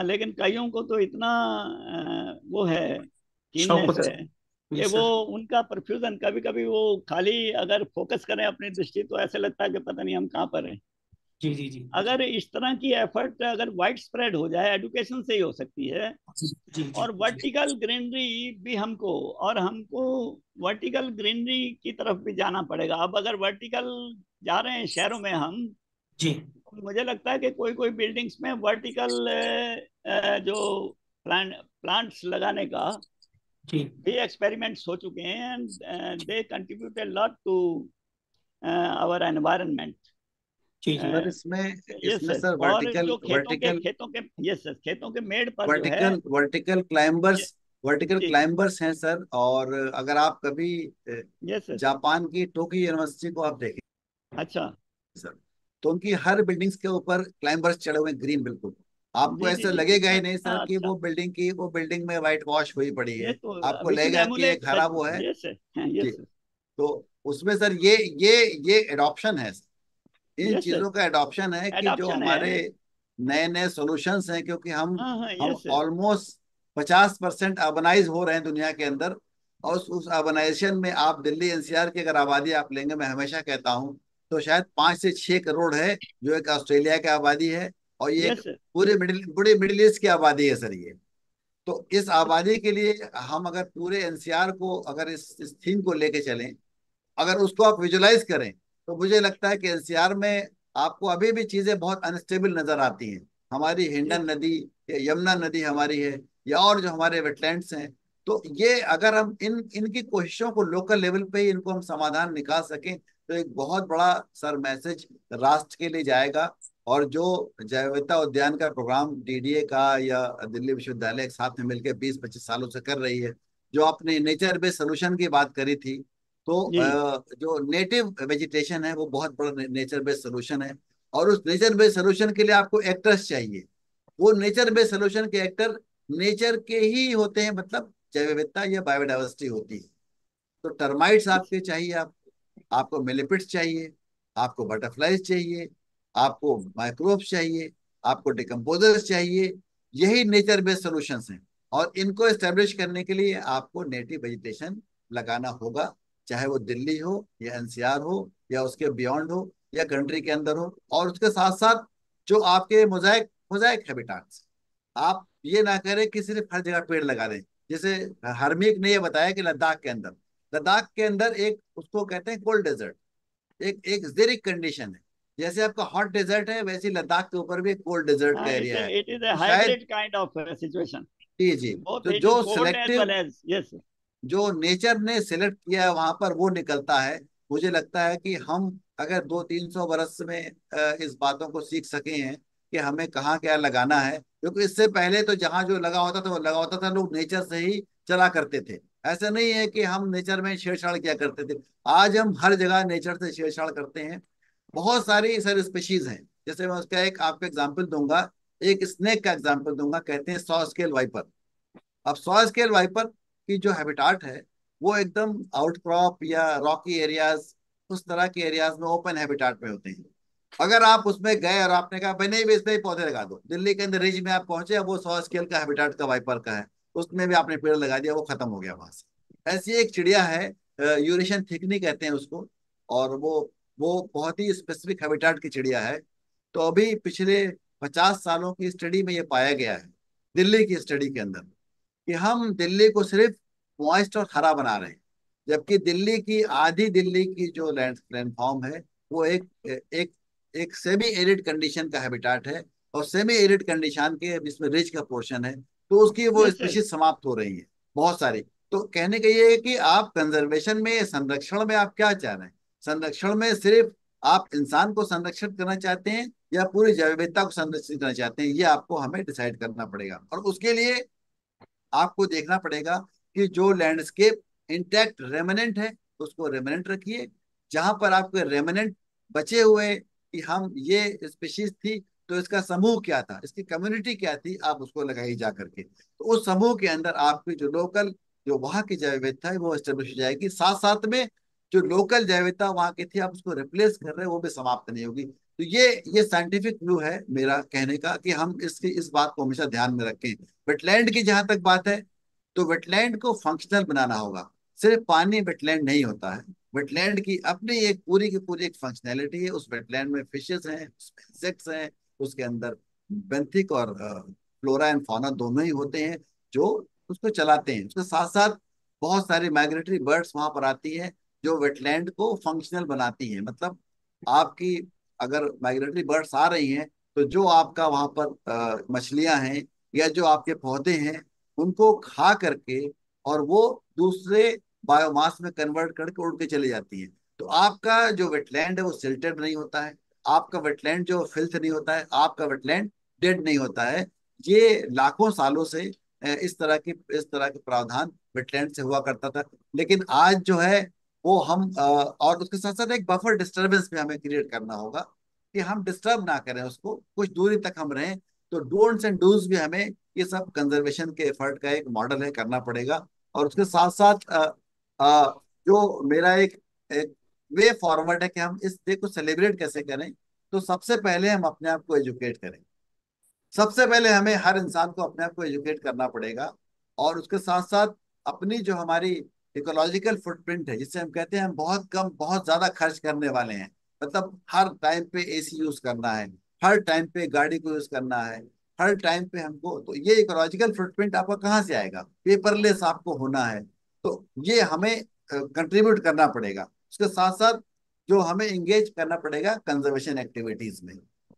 Speaker 2: लेकिन कईयों को तो इतना वो है,
Speaker 3: शौक
Speaker 2: कीननेस
Speaker 3: होता
Speaker 2: है
Speaker 3: है।
Speaker 2: कि
Speaker 3: Yes,
Speaker 2: वो
Speaker 3: sir.
Speaker 2: उनका प्रफ्यूजन, कभी कभी वो खाली अगर फोकस करें अपनी दृष्टि तो ऐसे लगता है कि पता नहीं हम कहाँ पर हैं।
Speaker 3: जी जी जी
Speaker 2: अगर इस तरह की एफर्ट अगर वाइड स्प्रेड हो जाए, एडुकेशन से ही हो सकती है।
Speaker 3: जी जी
Speaker 2: और
Speaker 3: जी
Speaker 2: वर्टिकल ग्रीनरी भी हमको वर्टिकल ग्रीनरी की तरफ भी जाना पड़ेगा। अब अगर वर्टिकल जा रहे हैं शहरों में हम,
Speaker 3: जी
Speaker 2: मुझे लगता है कि कोई कोई बिल्डिंग्स में वर्टिकल जो प्लांट्स लगाने का
Speaker 3: जी
Speaker 2: भी एक्सपेरिमेंट्स हो चुके हैं, and they contribute a lot to our environment.
Speaker 3: जी जी
Speaker 4: सर इसमें
Speaker 2: यस
Speaker 4: इसमें
Speaker 2: सर।
Speaker 4: सर
Speaker 2: और जो
Speaker 4: वर्टिकल
Speaker 2: खेतों के यस सर, खेतों के मेड़ पर जो है,
Speaker 4: वर्टिकल वर्टिकल क्लाइंबर्स वर्टिकल
Speaker 2: जी
Speaker 4: क्लाइंबर्स हैं सर। और अगर आप कभी
Speaker 2: यस सर।
Speaker 4: जापान की टोक्यो यूनिवर्सिटी को आप देखें
Speaker 2: अच्छा
Speaker 4: सर, तो उनकी हर बिल्डिंग्स के ऊपर क्लाइंबर्स चढ़े हुए ग्रीन, बिल्कुल आपको
Speaker 2: जी जी
Speaker 4: ऐसा
Speaker 2: जी
Speaker 4: लगेगा ही नहीं सर
Speaker 2: हाँ
Speaker 4: कि
Speaker 2: अच्छा।
Speaker 4: वो बिल्डिंग में व्हाइट वॉश हुई पड़ी
Speaker 2: ये
Speaker 4: है,
Speaker 2: तो
Speaker 4: आपको
Speaker 2: वी शुड
Speaker 4: लगेगा कि एक
Speaker 2: एमुलेट
Speaker 4: हरा
Speaker 2: सच।
Speaker 4: वो है।
Speaker 2: यस सर,
Speaker 4: जी,
Speaker 2: यस सर,
Speaker 4: तो उसमें सर ये एडॉप्शन है, इन
Speaker 2: यस सर।
Speaker 4: चीजों का एडॉप्शन है कि जो
Speaker 2: एडॉप्शन है।
Speaker 4: हमारे नए नए सॉल्यूशंस हैं, क्योंकि
Speaker 2: हाँ हाँ
Speaker 4: हम
Speaker 2: यस सर।
Speaker 4: ऑलमोस्ट 50% अर्बनाइज हो रहे हैं दुनिया के अंदर। और उस अर्बनाइजेशन में आप दिल्ली एनसीआर की अगर आबादी आप लेंगे, मैं हमेशा कहता हूँ, तो शायद 5 से 6 करोड़ है, जो एक ऑस्ट्रेलिया की आबादी है, और ये एक
Speaker 2: यस सर।
Speaker 4: पूरे मिडिल ईस्ट की आबादी है सर ये। तो इस आबादी के लिए हम अगर पूरे एनसीआर को अगर इस थीम को लेके चलें, अगर उसको आप विजुलाइज करें, तो मुझे लगता है कि एनसीआर में आपको अभी भी चीजें बहुत अनस्टेबल नजर आती हैं। हमारी हिंडन नदी या यमुना नदी हमारी है, या और जो हमारे वेटलैंड्स हैं, तो ये अगर हम इनकी कोशिशों को लोकल लेवल पे ही इनको हम समाधान निकाल सकें तो एक बहुत बड़ा सर मैसेज राष्ट्र के लिए जाएगा। और जो जैव विविधता उद्यान का प्रोग्राम डीडीए का या दिल्ली विश्वविद्यालय एक साथ में मिलकर 20-25 सालों से कर रही है, जो आपने नेचर बेस्ड सोल्यूशन की बात करी थी, तो
Speaker 2: जी
Speaker 4: जो नेटिव वेजिटेशन है वो बहुत बड़ा नेचर बेस्ड सोल्यूशन है। और उस नेचर बेस्ड सोल्यूशन के लिए आपको एक्टर्स चाहिए। वो नेचर बेस्ड सोल्यूशन के एक्टर नेचर के ही होते हैं, मतलब जैव विविधता या बायोडाइवर्सिटी होती है। तो टर्माइट्स आपके चाहिए, आपको मिलिपिड्स चाहिए, आपको बटरफ्लाइज चाहिए, आपको माइक्रोब्स चाहिए, आपको डिकम्पोजर्स चाहिए। यही नेचर बेस्ड सॉल्यूशंस हैं। और इनको एस्टेब्लिश करने के लिए आपको नेटिव वेजिटेशन लगाना होगा, चाहे वो दिल्ली हो या एनसीआर हो या उसके बियॉन्ड हो या कंट्री के अंदर हो। और उसके साथ साथ जो आपके मोजाइक मोजाइक हैबिटाट्स, आप ये ना करें कि सिर्फ हर जगह पेड़ लगा दें। जैसे हरमीक ने ये बताया कि लद्दाख के अंदर एक उसको कहते हैं कोल्ड डेजर्ट, एक एक जेरिक कंडीशन है। जैसे आपका हॉट डेजर्ट है, वैसे ही लद्दाख के ऊपर भी कोल्ड डेजर्ट का एरिया है।
Speaker 2: इट इज ए
Speaker 4: तो शायद
Speaker 2: हाइब्रिड काइंड ऑफ सिचुएशन,
Speaker 4: जी जी,
Speaker 2: both
Speaker 4: तो
Speaker 2: it is
Speaker 4: जो
Speaker 2: cold as well
Speaker 4: selective
Speaker 2: as yes.
Speaker 4: जो नेचर ने सिलेक्ट किया है वहां पर वो निकलता है। मुझे लगता है कि हम अगर 200-300 बरस में इस बातों को सीख सके हैं कि हमें कहाँ क्या लगाना है, क्योंकि इससे पहले तो जहाँ जो लगा होता था वो लगा होता था, लोग नेचर से ही चला करते थे। ऐसा नहीं है कि हम नेचर में छेड़छाड़ किया करते थे। आज हम हर जगह नेचर से छेड़छाड़ करते हैं। बहुत सारी सर स्पीशीज हैं। जैसे मैं उसका एक आपको एग्जाम्पल दूंगा, एक स्नेक का एग्जाम्पल दूंगा, कहते हैं सॉ स्केल वाइपर। अब सॉ स्केल वाइपर की जो हैबिटाट है वो एकदम आउटक्रॉप या रॉकी एरियाज, उस तरह के एरियाज में ओपन हैबिटाट में होते हैं। अगर आप उसमें गए और आपने कहा भाई नहीं भी इसमें ही पौधे लगा दो, दिल्ली के अंदर रिज में आप पहुंचे, अब वो 100 स्केल का हैबिटाट का वाइपर का है, उसमें भी आपने पेड़ लगा दिया, वो खत्म हो गया वहां से। ऐसी एक चिड़िया है, यूरेशियन थिकनी कहते हैं उसको। और वो बहुत ही स्पेसिफिक हैबिटाट की चिड़िया है। तो अभी पिछले 50 सालों की स्टडी में ये पाया गया है, दिल्ली की स्टडी के अंदर, कि हम दिल्ली को सिर्फ मॉइस्ट और हरा बना रहे हैं, जबकि दिल्ली की आधी दिल्ली की जो लैंडफॉर्म है वो एक एक सेमी एरिड कंडीशन का हैबिटाट है। और सेमी एरिड कंडीशन के जिसमें रिज का पोर्शन है, तो उसकी वो
Speaker 2: Yes, yes.
Speaker 4: स्पीशीज समाप्त हो रही है बहुत सारी। तो कहने का ये है कि आप कंजर्वेशन में, संरक्षण में आप क्या चाह रहे हैं? संरक्षण में सिर्फ आप इंसान को संरक्षित करना चाहते हैं या पूरी जैव विविधता को संरक्षित करना चाहते हैं, ये आपको हमें डिसाइड करना पड़ेगा। और उसके लिए आपको देखना पड़ेगा कि जो लैंडस्केप इंटैक्ट रेमनेंट है उसको रेमनेंट रखिए। जहां पर आपके रेमनेंट बचे हुए कि हम ये स्पीशीज थी तो इसका समूह क्या था, इसकी कम्युनिटी क्या थी, आप उसको लगाई जा करके। तो उस समूह के अंदर आपकी जो लोकल, जो वहां की जैव विविधता है वो एस्टेब्लिश हो जाएगी। साथ साथ में जो लोकल जैव विविधता वहां की थी आप उसको रिप्लेस कर रहे हैं, वो भी समाप्त नहीं होगी। तो ये साइंटिफिक व्यू है मेरा कहने का, कि हम इस बात को हमेशा ध्यान में रखें। वेटलैंड की जहां तक बात है, तो वेटलैंड को फंक्शनल बनाना होगा। सिर्फ पानी वेटलैंड नहीं होता है, वेटलैंड की अपनी एक पूरी की पूरी एक फंक्शनैलिटी है। उस वेटलैंड में फिशेस हैं, इंसेक्ट्स हैं, उसके अंदर बेंथिक और फ्लोरा एंड फौना दोनों ही होते हैं जो उसको चलाते हैं। उसके साथ साथ बहुत सारी माइग्रेटरी बर्ड्स वहां पर आती हैं जो वेटलैंड को फंक्शनल बनाती हैं। मतलब आपकी अगर माइग्रेटरी बर्ड्स आ रही हैं तो जो आपका वहां पर मछलियां हैं या जो आपके पौधे हैं उनको खा करके और वो दूसरे बायोमास में कन्वर्ट करके उड़ के चली जाती हैं। तो आपका जो वेटलैंड है वो सिल्टेड नहीं होता है, आपका वेटलैंड जो फिल्थ नहीं होता है, आपका वेटलैंड डेड नहीं होता है। ये लाखों सालों से इस तरह के प्रावधान वेटलैंड से हुआ करता था। लेकिन आज जो है वो हम और उसके साथ साथ एक बफर डिस्टरबेंस भी हमें क्रिएट करना होगा कि हम डिस्टर्ब ना करें उसको, कुछ दूरी तक हम रहें। तो डोंट्स एंड डूज भी हमें ये सब कंजर्वेशन के एफर्ट का एक मॉडल है, करना पड़ेगा। और उसके साथ साथ जो मेरा एक वे फॉरवर्ड है कि हम इस डे को सेलिब्रेट कैसे करें। तो सबसे पहले हम अपने आप को एजुकेट करें। सबसे पहले हमें हर इंसान को अपने आप को एजुकेट करना पड़ेगा। और उसके साथ साथ अपनी जो हमारी इकोलॉजिकल फुटप्रिंट है, जिससे हम कहते हैं हम बहुत कम बहुत ज्यादा खर्च करने वाले हैं, मतलब हर टाइम पे एसी यूज करना है, हर टाइम पे गाड़ी को यूज करना है, हर टाइम पे हमको, तो ये इकोलॉजिकल फुटप्रिंट आपका कहाँ से आएगा? पेपरलेस आपको होना है। तो ये हमें कंट्रीब्यूट करना पड़ेगा। उसके साथ साथ जो हमें इंगेज करना पड़ेगा कंजर्वेशन एक्टिविटीज में,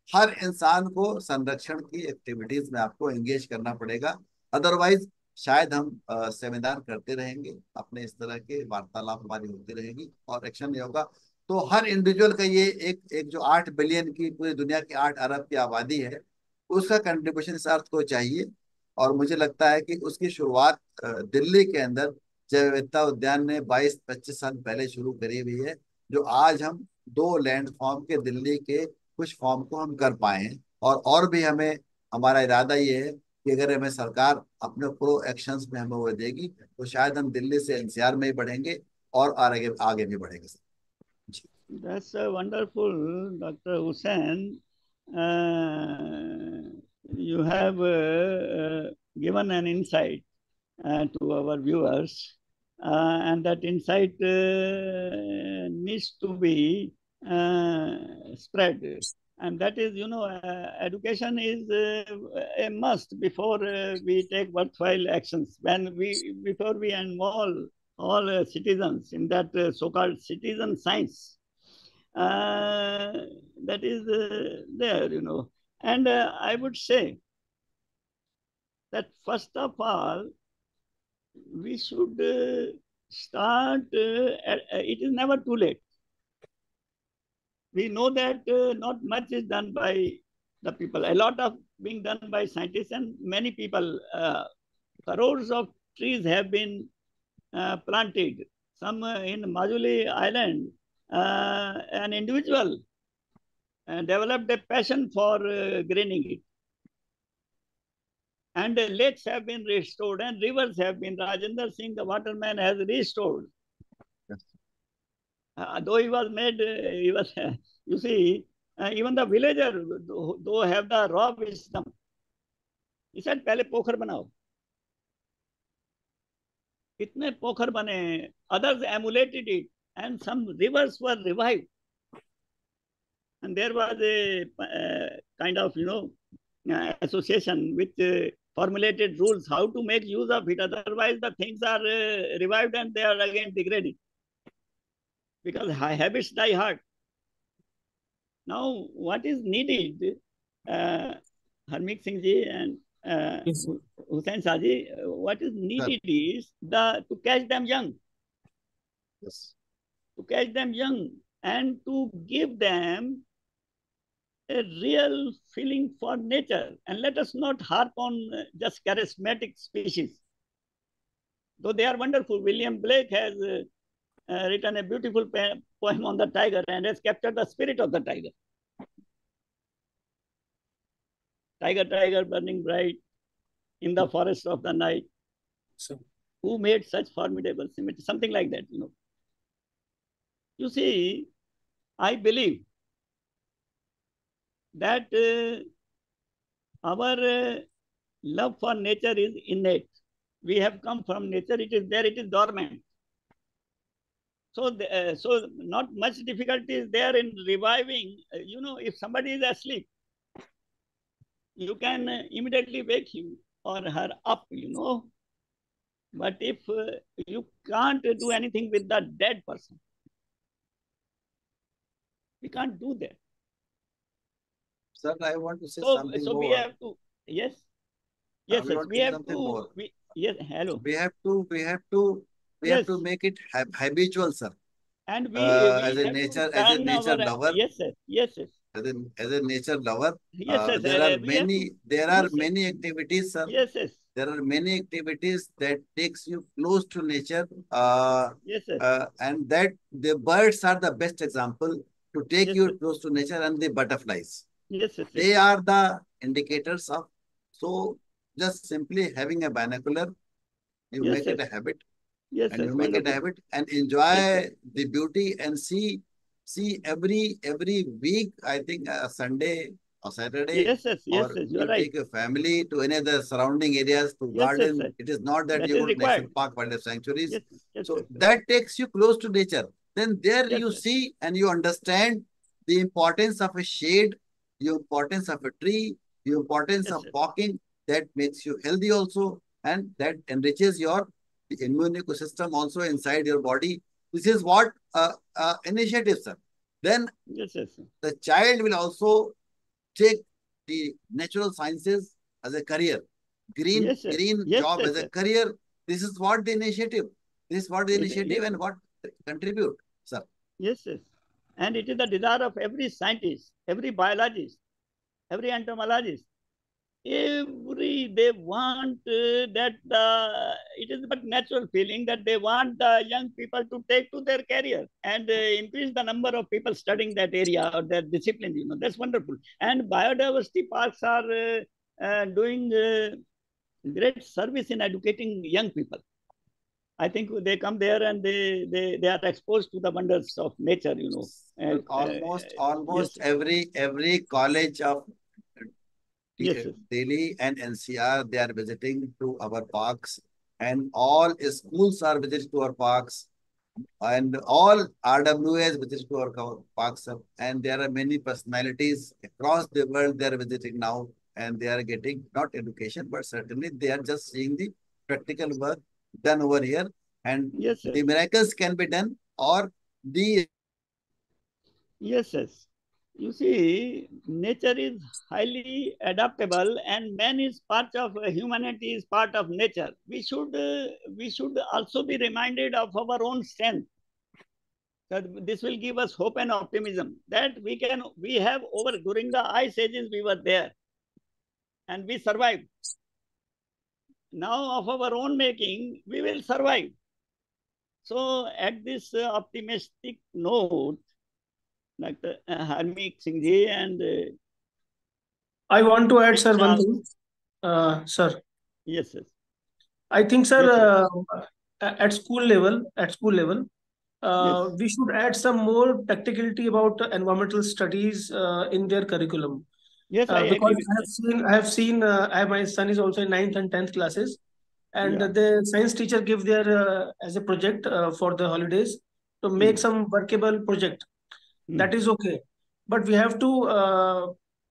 Speaker 4: हर इंसान को संरक्षण की एक्टिविटीज में आपको एंगेज करना पड़ेगा। अदरवाइज शायद हम सेमिनार करते रहेंगे, अपने इस तरह के वार्तालाप हमारी होती रहेगी और एक्शन नहीं होगा तो हर इंडिविजुअल का ये एक एक जो 8 बिलियन की पूरी दुनिया की 8 अरब की आबादी है उसका कंट्रीब्यूशन इस अर्थ को चाहिए। और मुझे लगता है कि उसकी शुरुआत दिल्ली के अंदर जैव विविधता उद्यान ने 22-25 साल पहले शुरू करी हुई है, जो आज हम 2 लैंड फॉर्म के दिल्ली के कुछ फॉर्म को हम कर पाए हैं। और भी हमें, हमारा इरादा ये है कि अगर हमें सरकार अपने प्रो एक्शंस में हमें वो देगी तो शायद हम दिल्ली से एनसीआर में ही बढ़ेंगे और आगे आगे भी बढ़ेंगे सर। जी।
Speaker 2: That's wonderful, Dr. Hussain. You have given an insight to our viewers, and that insight needs to be spread. And that is, education is a must before we take worthwhile actions. Before we involve all citizens in that so-called citizen science, that is there, And I would say that first of all, we should start, it is never too late. We know that not much is done by the people. A lot of being done by scientists and many people. Crores of trees have been planted. Some in Majuli Island, an individual developed a passion for greening it. And lakes have been restored and rivers have been. Rajendra Singh, the waterman, has restored.
Speaker 4: Yes.
Speaker 2: Though he was made, you see, even the villager, though have the raw wisdom, he said, पहले पोखर बनाओ. इतने पोखर बने, others emulated it, and some rivers were revived. And there was a kind of, association which formulated rules how to make use of it. Otherwise, the things are revived and they are again degraded because habits die hard. Now, what is needed, Harmeet Singh ji and
Speaker 3: Yes, sir.
Speaker 2: Hussain Saji, what is needed is to catch them young.
Speaker 4: Yes.
Speaker 2: To catch them young and to give them a real feeling for nature. And let us not harp on just charismatic species. Though they are wonderful. William Blake has written a beautiful poem on the tiger and has captured the spirit of the tiger. Tiger, tiger, burning bright in the forest of the night.
Speaker 3: So,
Speaker 2: Who made such formidable symmetry? Something like that, You see, I believe that our love for nature is innate. We have come from nature. It is there. It is dormant. So, so not much difficulty is there in reviving. If somebody is asleep, you can immediately wake him or her up, But if you can't do anything with the dead person, we can't do that.
Speaker 4: Sir, I want to say
Speaker 2: So,
Speaker 4: something
Speaker 2: so
Speaker 4: more.
Speaker 2: we have to, yes, yes,
Speaker 4: we
Speaker 2: yes,
Speaker 4: want
Speaker 2: we
Speaker 4: to say
Speaker 2: have
Speaker 4: something
Speaker 2: to,
Speaker 4: more.
Speaker 2: yes, hello,
Speaker 4: We have to
Speaker 2: yes,
Speaker 4: make it habitual, sir.
Speaker 2: and
Speaker 4: As
Speaker 2: we
Speaker 4: a
Speaker 2: have
Speaker 4: nature,
Speaker 2: to turn our,
Speaker 4: lover,
Speaker 2: yes, yes, yes, yes,
Speaker 4: as a nature lover,
Speaker 2: yes, yes,
Speaker 4: there are
Speaker 2: we have to, yes, yes,
Speaker 4: many activities, sir.
Speaker 2: yes, yes,
Speaker 4: There are many activities that takes you close to nature,
Speaker 2: yes, yes,
Speaker 4: and that the birds are the best example to take
Speaker 2: yes,
Speaker 4: you
Speaker 2: yes,
Speaker 4: close to nature, and the butterflies.
Speaker 2: yes, yes,
Speaker 4: They are the indicators of. So just simply having a binocular, you
Speaker 2: yes,
Speaker 4: make it
Speaker 2: yes,
Speaker 4: a habit,
Speaker 2: yes,
Speaker 4: and
Speaker 2: yes,
Speaker 4: you make it a
Speaker 2: wonderful,
Speaker 4: habit and
Speaker 2: yes,
Speaker 4: enjoy
Speaker 2: yes,
Speaker 4: the beauty and see every week. I think Sunday or Saturday,
Speaker 2: yes, yes, yes,
Speaker 4: or
Speaker 2: yes, you are
Speaker 4: you
Speaker 2: right,
Speaker 4: take your family to any other surrounding areas to
Speaker 2: yes, yes,
Speaker 4: garden.
Speaker 2: sir.
Speaker 4: It is not that
Speaker 2: That
Speaker 4: you
Speaker 2: is
Speaker 4: go to national
Speaker 2: required,
Speaker 4: park, wildlife sanctuaries.
Speaker 2: yes, yes,
Speaker 4: So
Speaker 2: yes,
Speaker 4: that takes you close to nature. Then there
Speaker 2: yes,
Speaker 4: you
Speaker 2: yes,
Speaker 4: see and you understand the importance of a shade, the importance of a tree, the importance
Speaker 2: yes,
Speaker 4: of
Speaker 2: yes,
Speaker 4: walking. That makes you healthy also, and that enriches your immune ecosystem also inside your body. This is what initiatives are. Then
Speaker 2: yes, yes,
Speaker 4: the child will also take the natural sciences as a career. green
Speaker 2: Yes, sir.
Speaker 4: green
Speaker 2: Yes,
Speaker 4: job
Speaker 2: sir,
Speaker 4: as a
Speaker 2: sir.
Speaker 4: career. This is what the initiative. This is what the initiative
Speaker 2: Yes,
Speaker 4: and what contribute, sir.
Speaker 2: yes. And it is the desire of every scientist, every biologist, every entomologist. They want that it is but natural feeling that they want the young people to take to their career and increase the number of people studying that area or that discipline. That's wonderful. And biodiversity parks are doing great service in educating young people. I think they come there and they are exposed to the wonders of nature.
Speaker 4: Almost
Speaker 2: Yes,
Speaker 4: every college of
Speaker 2: yes,
Speaker 4: Delhi and NCR, they are visiting to our parks, and all schools are visiting to our parks, and all RWAs visit to our parks, and there are many personalities across the world they are visiting now, and they are getting not education, but certainly they are just seeing the practical work done over here, and
Speaker 2: yes,
Speaker 4: the miracles can be done, or the
Speaker 2: yes. You see, nature is highly adaptable, and man is part of humanity, is part of nature. We should also be reminded of our own strength. That this will give us hope and optimism that we have over during the ice ages we were there, and we survived. Now of our own making, we will survive. So at this optimistic note, Dr. Harmeet Singh ji and
Speaker 3: I want to add, sir, one
Speaker 2: Now,
Speaker 3: thing. Sir,
Speaker 2: yes,
Speaker 3: I think, sir,
Speaker 2: yes,
Speaker 3: at school level,
Speaker 2: yes,
Speaker 3: we should add some more practicality about environmental studies in their curriculum.
Speaker 2: yes. I agree
Speaker 3: Because
Speaker 2: with that.
Speaker 3: my son is also in 9th and 10th classes, and
Speaker 2: Yeah.
Speaker 3: the science teacher give their as a project for the holidays to make some workable project. That is okay, but we have to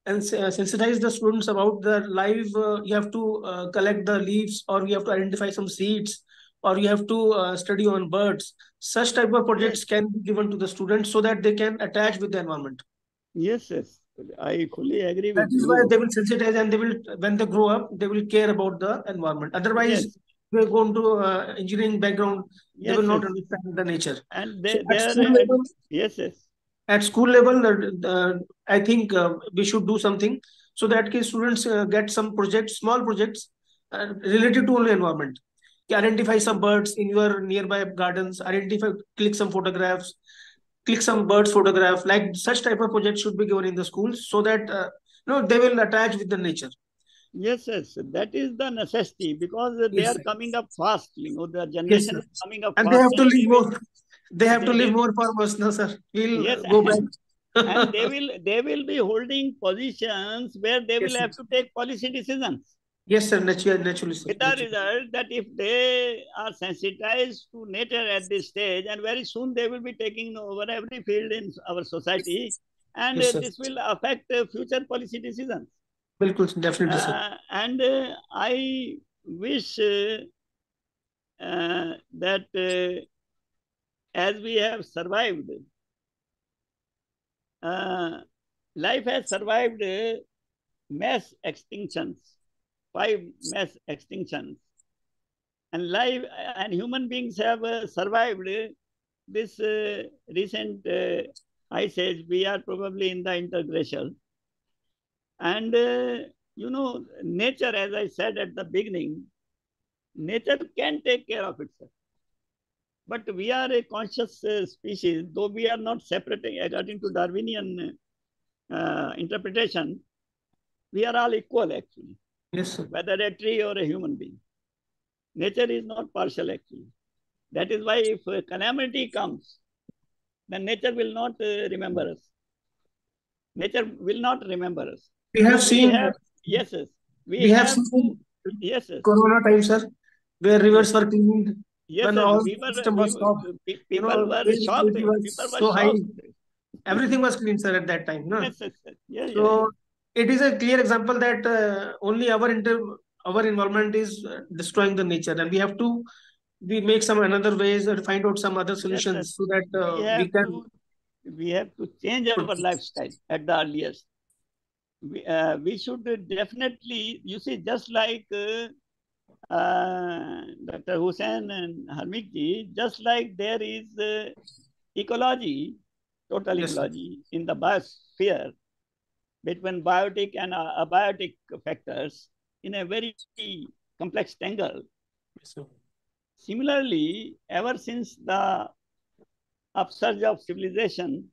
Speaker 3: sensitize the students about the live. You have to collect the leaves, or you have to identify some seeds, or you have to study on birds. Such type of projects
Speaker 2: Yes,
Speaker 3: can be given to the students so that they can attach with the environment.
Speaker 2: yes. I fully agree
Speaker 3: That
Speaker 2: with
Speaker 3: is why
Speaker 2: you.
Speaker 3: they will sensitize, and they will, when they grow up, they will care about the environment. Otherwise,
Speaker 2: Yes,
Speaker 3: they go into engineering background, they will
Speaker 2: yes,
Speaker 3: not understand the nature.
Speaker 2: and
Speaker 3: So
Speaker 2: yes,
Speaker 3: at school level, I think we should do something so that students get some projects, small projects related to only environment. Identify some birds in your nearby gardens. Click some photographs, click some birds photograph. Like such type of projects should be given in the schools so that they will attach with the nature.
Speaker 2: yes. That is the necessity because they
Speaker 3: Yes,
Speaker 2: are
Speaker 3: sir.
Speaker 2: coming up fast. The
Speaker 3: Yes,
Speaker 2: generation
Speaker 3: sir.
Speaker 2: is coming up
Speaker 3: And they
Speaker 2: fast,
Speaker 3: have to
Speaker 2: and
Speaker 3: live more. They have to
Speaker 2: they
Speaker 3: live
Speaker 2: will,
Speaker 3: more for us, no, sir.
Speaker 2: yes,
Speaker 3: We'll go back.
Speaker 2: and they will be holding positions where they will
Speaker 3: Yes, sir.
Speaker 2: have to take policy decisions.
Speaker 3: Yes, sir. Naturally, sir.
Speaker 2: With the result that if they are sensitized to nature at this stage, and very soon they will be taking over every field in our society, and
Speaker 3: Yes, sir.
Speaker 2: this will affect future policy decisions.
Speaker 3: Bilkul, definitely, sir.
Speaker 2: And I wish that as we have survived, life has survived mass extinctions, 5 mass extinctions, and life and human beings have survived this recent ice age. We are probably in the interglacial, and nature, as I said at the beginning, nature can take care of itself. But we are a conscious species, though we are not separating according to Darwinian interpretation. We are all equal actually.
Speaker 3: Yes, sir.
Speaker 2: Whether a tree or a human being. Nature is not partial actually. That is why if a calamity comes, then nature will not remember us. Nature will not remember us.
Speaker 3: We have seen.
Speaker 2: Yes.
Speaker 3: We have seen
Speaker 2: yes.
Speaker 3: Corona time, sir, where rivers were cleaned.
Speaker 2: Yes,
Speaker 3: when all system was stopped.
Speaker 2: People were shocked. People were
Speaker 3: so high.
Speaker 2: shocked.
Speaker 3: Everything was clean, sir, at that time. No?
Speaker 2: Yes.
Speaker 3: So it is a clear example that only our environment is destroying the nature, and we make some another ways and find out some other solutions so that we can.
Speaker 2: We have to change our lifestyle at the earliest. we should definitely, you see, just like Dr. Hussain and Harmikji, just like there is ecology, total
Speaker 3: Yes, sir.
Speaker 2: ecology in the biosphere between biotic and abiotic factors in a very complex tangle.
Speaker 3: Yes, sir.
Speaker 2: Similarly, ever since the upsurge of civilization,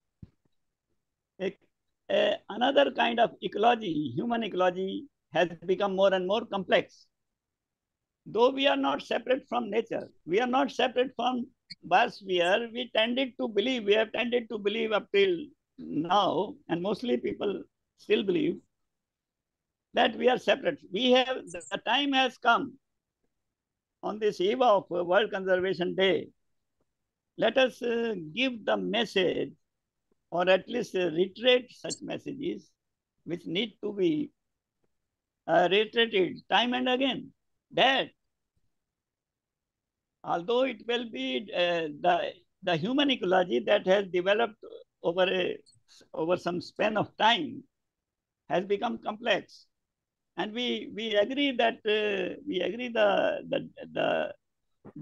Speaker 2: another kind of ecology, human ecology, has become more and more complex. Though we are not separate from nature, we are not separate from biosphere, we have tended to believe up till now, and mostly people still believe that we are separate. The time has come on this eve of World Conservation Day. Let us give the message, or at least reiterate such messages which need to be reiterated time and again, that although it will be the human ecology that has developed over some span of time has become complex, and we agree that the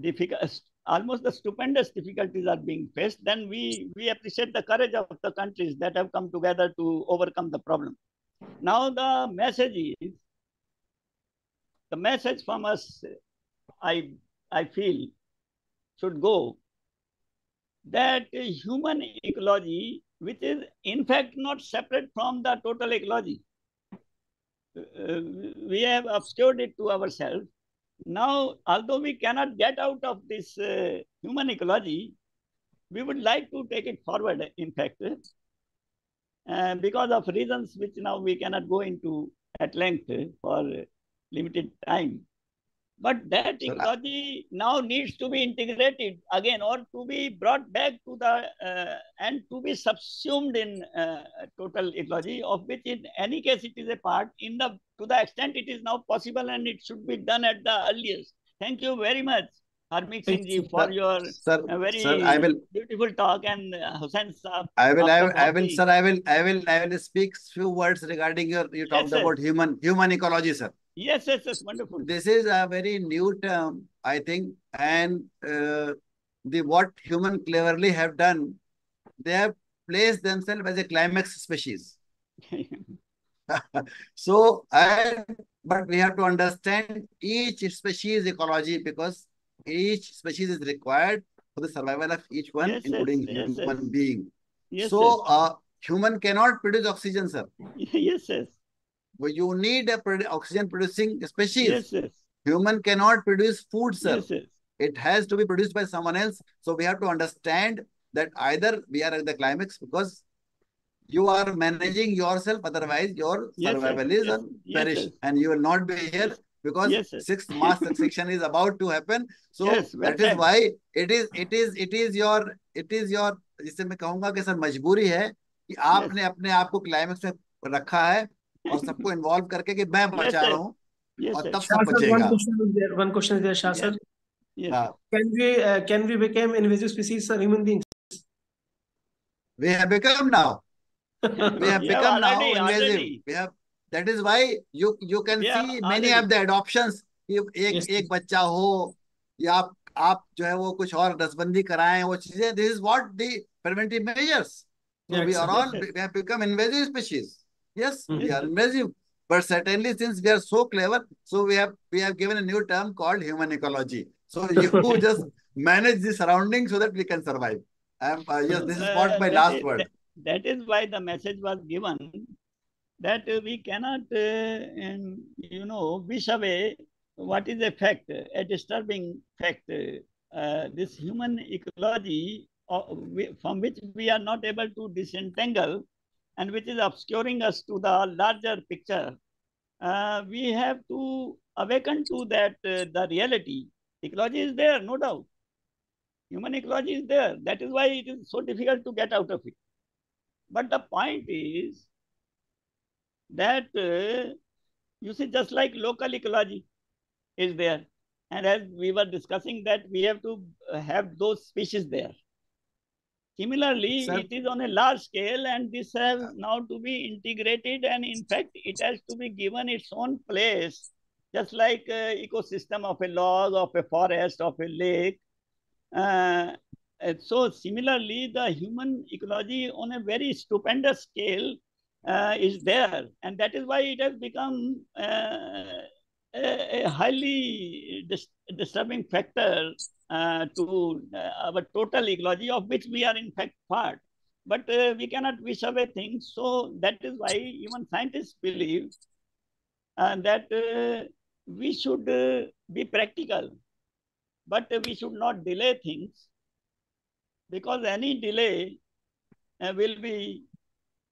Speaker 2: difficult, almost the stupendous difficulties are being faced, then we appreciate the courage of the countries that have come together to overcome the problem. Now the message from us, I feel, should go that human ecology, which is in fact not separate from the total ecology, we have obscured it to ourselves. Now, although we cannot get out of this human ecology, we would like to take it forward, in fact, because of reasons which now we cannot go into at length for limited time. But that ecology now needs to be integrated again, or to be brought back to the and to be subsumed in total ecology, of which in any case it is a part to the extent it is now possible, and it should be done at the earliest. Thank you very much, Harmik Singh ji, for your very beautiful talk, and Hussain Saab.
Speaker 4: I will speak few words regarding you talked about human ecology, sir.
Speaker 2: Yes, wonderful.
Speaker 4: This is a very new term, I think, and what human cleverly have done, they have placed themselves as a climax species. But we have to understand each species ecology, because each species is required for the survival of each one, including human being. Human cannot produce oxygen, sir.
Speaker 2: Yes.
Speaker 4: But you need a oxygen producing species.
Speaker 2: Yes.
Speaker 4: Human cannot produce food, sir.
Speaker 2: Yes.
Speaker 4: It has to be produced by someone else. So we have to understand that either we are at the climax because you are managing yourself, otherwise your survival is perish, and you will not be here because sixth mass succession is about to happen. So that is why it is your जिससे मैं कहूंगा कि sir मजबूरी है कि आपने अपने आप को क्लाइमेक्स में रखा है और सबको इन्वॉल्व करके कि मैं बचा रहा हूँ और तब सब बचेगा.
Speaker 3: One question is there, Shah sir. Can we become invasive species, sir, human beings?
Speaker 4: We have become now. We have become now invasive. We have. That is why you can see many of the adoptions. एक बच्चा हो या आप जो है वो कुछ और रसबंदी कराएं वो चीजें. This is what the preventive measures. So we have become invasive species. Yes, we are invasive. But certainly, since we are so clever, so we have given a new term called human ecology. So you just manage the surroundings so that we can survive. Yes, this is what my last word.
Speaker 2: That is why the message was given that we cannot, wish away what is a fact, a disturbing fact. This human ecology from which we are not able to disentangle, and which is obscuring us to the larger picture. We have to awaken to that the reality. Ecology is there, no doubt. Human ecology is there. That is why it is so difficult to get out of it. But the point is that, you see, just like local ecology is there, and as we were discussing that we have to have those species there. Similarly,
Speaker 4: Sir.
Speaker 2: it is on a large scale, and this has now to be integrated, and in fact, it has to be given its own place, just like ecosystem of a log, of a forest, of a lake. So similarly, the human ecology on a very stupendous scale is there, and that is why it has become a highly disturbing factor to our total ecology, of which we are in fact part. But we cannot wish away things. So that is why even scientists believe that we should be practical, but we should not delay things, because any delay will be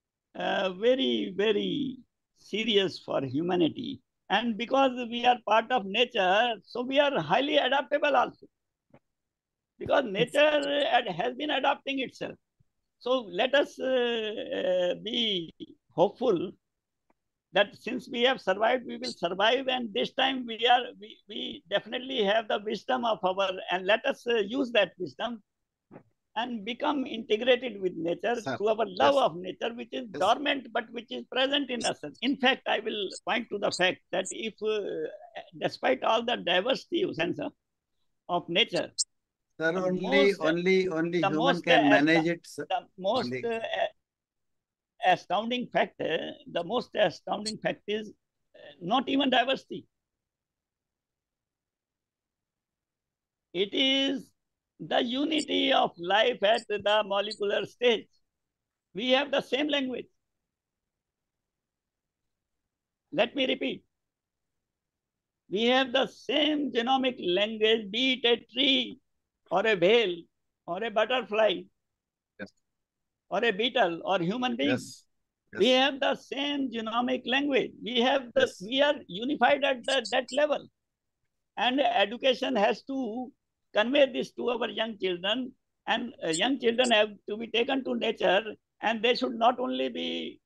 Speaker 2: very, very serious for humanity. And because we are part of nature, so we are highly adaptable also, because nature has been adapting itself. So let us be hopeful that since we have survived, we will survive, and this time we definitely have the wisdom of our, and let us use that wisdom and become integrated with nature,
Speaker 4: Sir,
Speaker 2: through our love
Speaker 4: yes.
Speaker 2: of nature, which is
Speaker 4: Yes.
Speaker 2: dormant but which is present in us. In fact, I will point to the fact that if, despite all the diversity of nature,
Speaker 4: Sir,
Speaker 2: the
Speaker 4: only
Speaker 2: most,
Speaker 4: only
Speaker 2: the
Speaker 4: human
Speaker 2: most,
Speaker 4: can manage it, sir.
Speaker 2: the most
Speaker 4: Only.
Speaker 2: astounding fact, the most astounding fact is not even diversity. It is the unity of life at the molecular stage. We have the same language. Let me repeat. We have the same genomic language, be it a tree or a whale or a butterfly,
Speaker 4: Yes.
Speaker 2: or a beetle or human being.
Speaker 4: Yes. Yes.
Speaker 2: We have the same genomic language. We have the,
Speaker 4: Yes.
Speaker 2: we are unified at that level. And education has to convey this to our young children, and young children have to be taken to nature, and they should not only be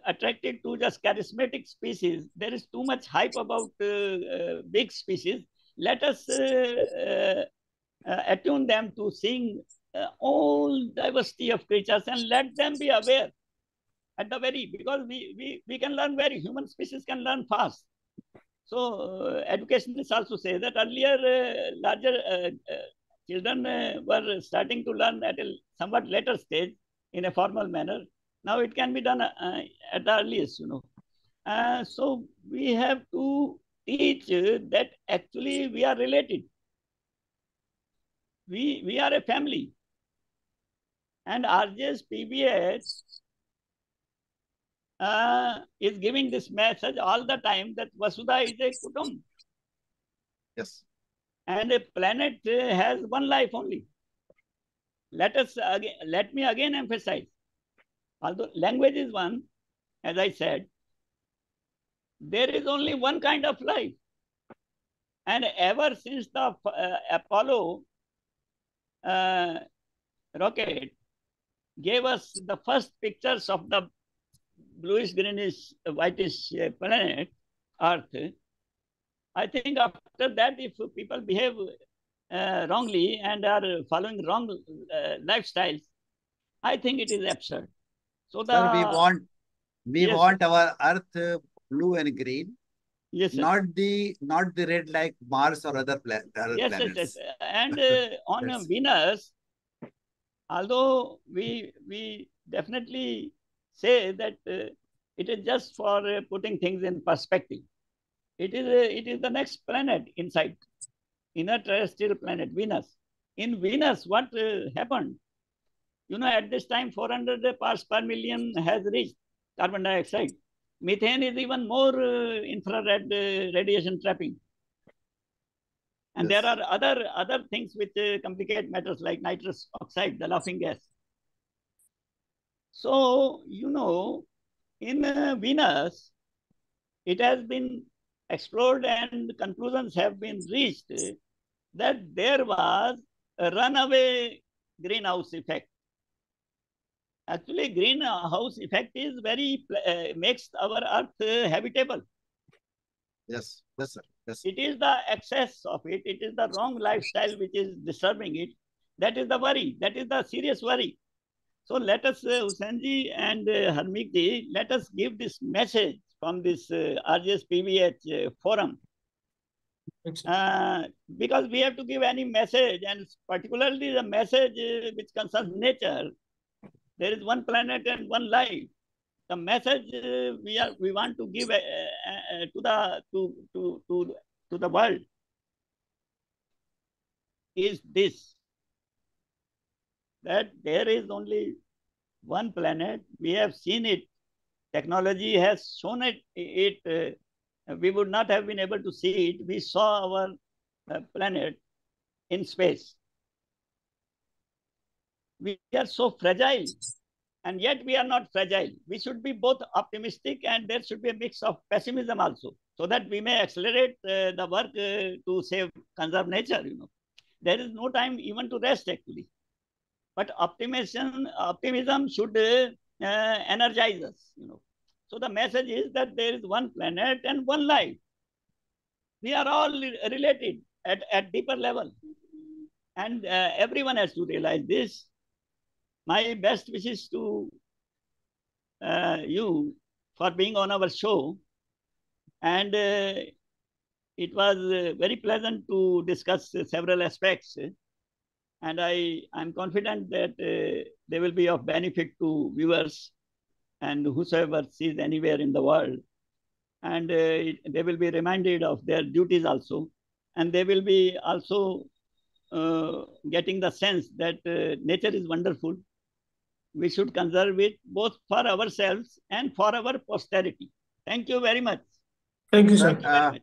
Speaker 2: attracted to just charismatic species. There is too much hype about big species. Let us attune them to seeing all diversity of creatures, and let them be aware at the very, because we can learn very, human species can learn fast. So educationists also say that earlier larger children were starting to learn at a somewhat later stage in a formal manner. Now it can be done at the earliest, so we have to teach that actually we are related. We are a family. And RJ's PBH is giving this message all the time that Vasudha is a Kutum.
Speaker 4: Yes.
Speaker 2: And a planet has one life only. Let me again emphasize, although language is one, as I said, there is only one kind of life. And ever since the Apollo rocket gave us the first pictures of the bluish, greenish, whitish planet, Earth, I think after that, if people behave wrongly and are following wrong lifestyles, I think it is absurd. So
Speaker 4: Sir, we
Speaker 2: Yes,
Speaker 4: want our Earth blue and green,
Speaker 2: yes,
Speaker 4: not the red like Mars or other
Speaker 2: yes,
Speaker 4: planets.
Speaker 2: yes. And on
Speaker 4: Yes.
Speaker 2: Venus, although we definitely say that it is just for putting things in perspective. It is the next planet inside, inner terrestrial planet, Venus. In Venus, what happened? At this time, 400 parts per million has reached carbon dioxide. Methane is even more infrared radiation trapping. And
Speaker 4: Yes.
Speaker 2: there are other things which complicate matters, like nitrous oxide, the laughing gas. So, in Venus, it has been explored and conclusions have been reached that there was a runaway greenhouse effect. Actually, greenhouse effect is makes our Earth habitable.
Speaker 4: Yes. Yes, sir. Yes.
Speaker 2: It is the excess of it. It is the wrong lifestyle which is disturbing it. That is the worry. That is the serious worry. So let us, Husainji and Harmikji, let us give this message from this RGS-PVH forum. Because we have to give any message, and particularly the message which concerns nature. There is one planet and one life. The message we want to give to the world is this: that there is only one planet. We have seen it. Technology has shown it. We would not have been able to see it. We saw our planet in space. We are so fragile, and yet we are not fragile. We should be both optimistic, and there should be a mix of pessimism also, so that we may accelerate the work to conserve nature. There is no time even to rest, actually. But optimism should energize us. So the message is that there is one planet and one life. We are all related at deeper level, and everyone has to realize this. My best wishes to you for being on our show, and it was very pleasant to discuss several aspects, and I'm confident that they will be of benefit to viewers and whosoever sees anywhere in the world, and they will be reminded of their duties also, and they will be also getting the sense that nature is wonderful. We should conserve it both for ourselves and for our posterity. Thank you very much.
Speaker 3: Thank you, sir.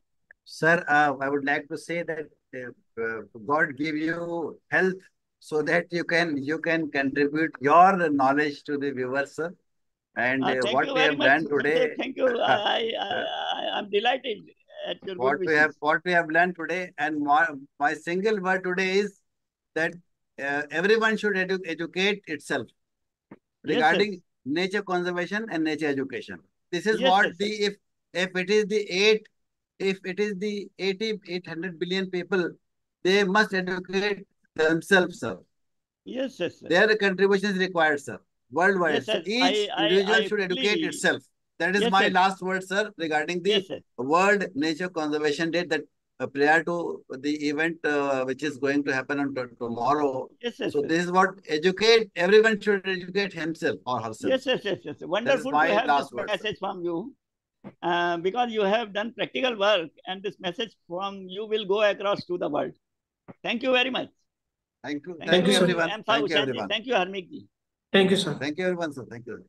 Speaker 4: Sir, I would like to say that God give you health so that you can contribute your knowledge to the viewers, sir. And what we have done today.
Speaker 2: Thank you. I'm delighted at your good wishes.
Speaker 4: What we have learned today, and my single word today is that everyone should educate itself regarding nature conservation and nature education. This is what if it is the 800 billion people, they must educate themselves, sir.
Speaker 2: Yes, sir.
Speaker 4: Their contribution is required, sir. Worldwide. So each individual should educate itself. That is my last word, sir, regarding the World Nature Conservation Day, that prior to the event which is going to happen on tomorrow. So this is what everyone should educate himself or herself.
Speaker 2: Yes. Wonderful to have this message from you. Because you have done practical work, and this message from you will go across to the world. Thank you very much.
Speaker 4: Thank you. Thank you, everyone.
Speaker 2: Thank you, everyone. Thank you, Harmikji.
Speaker 3: Thank you, sir.
Speaker 4: Thank you, everyone, sir. Thank you.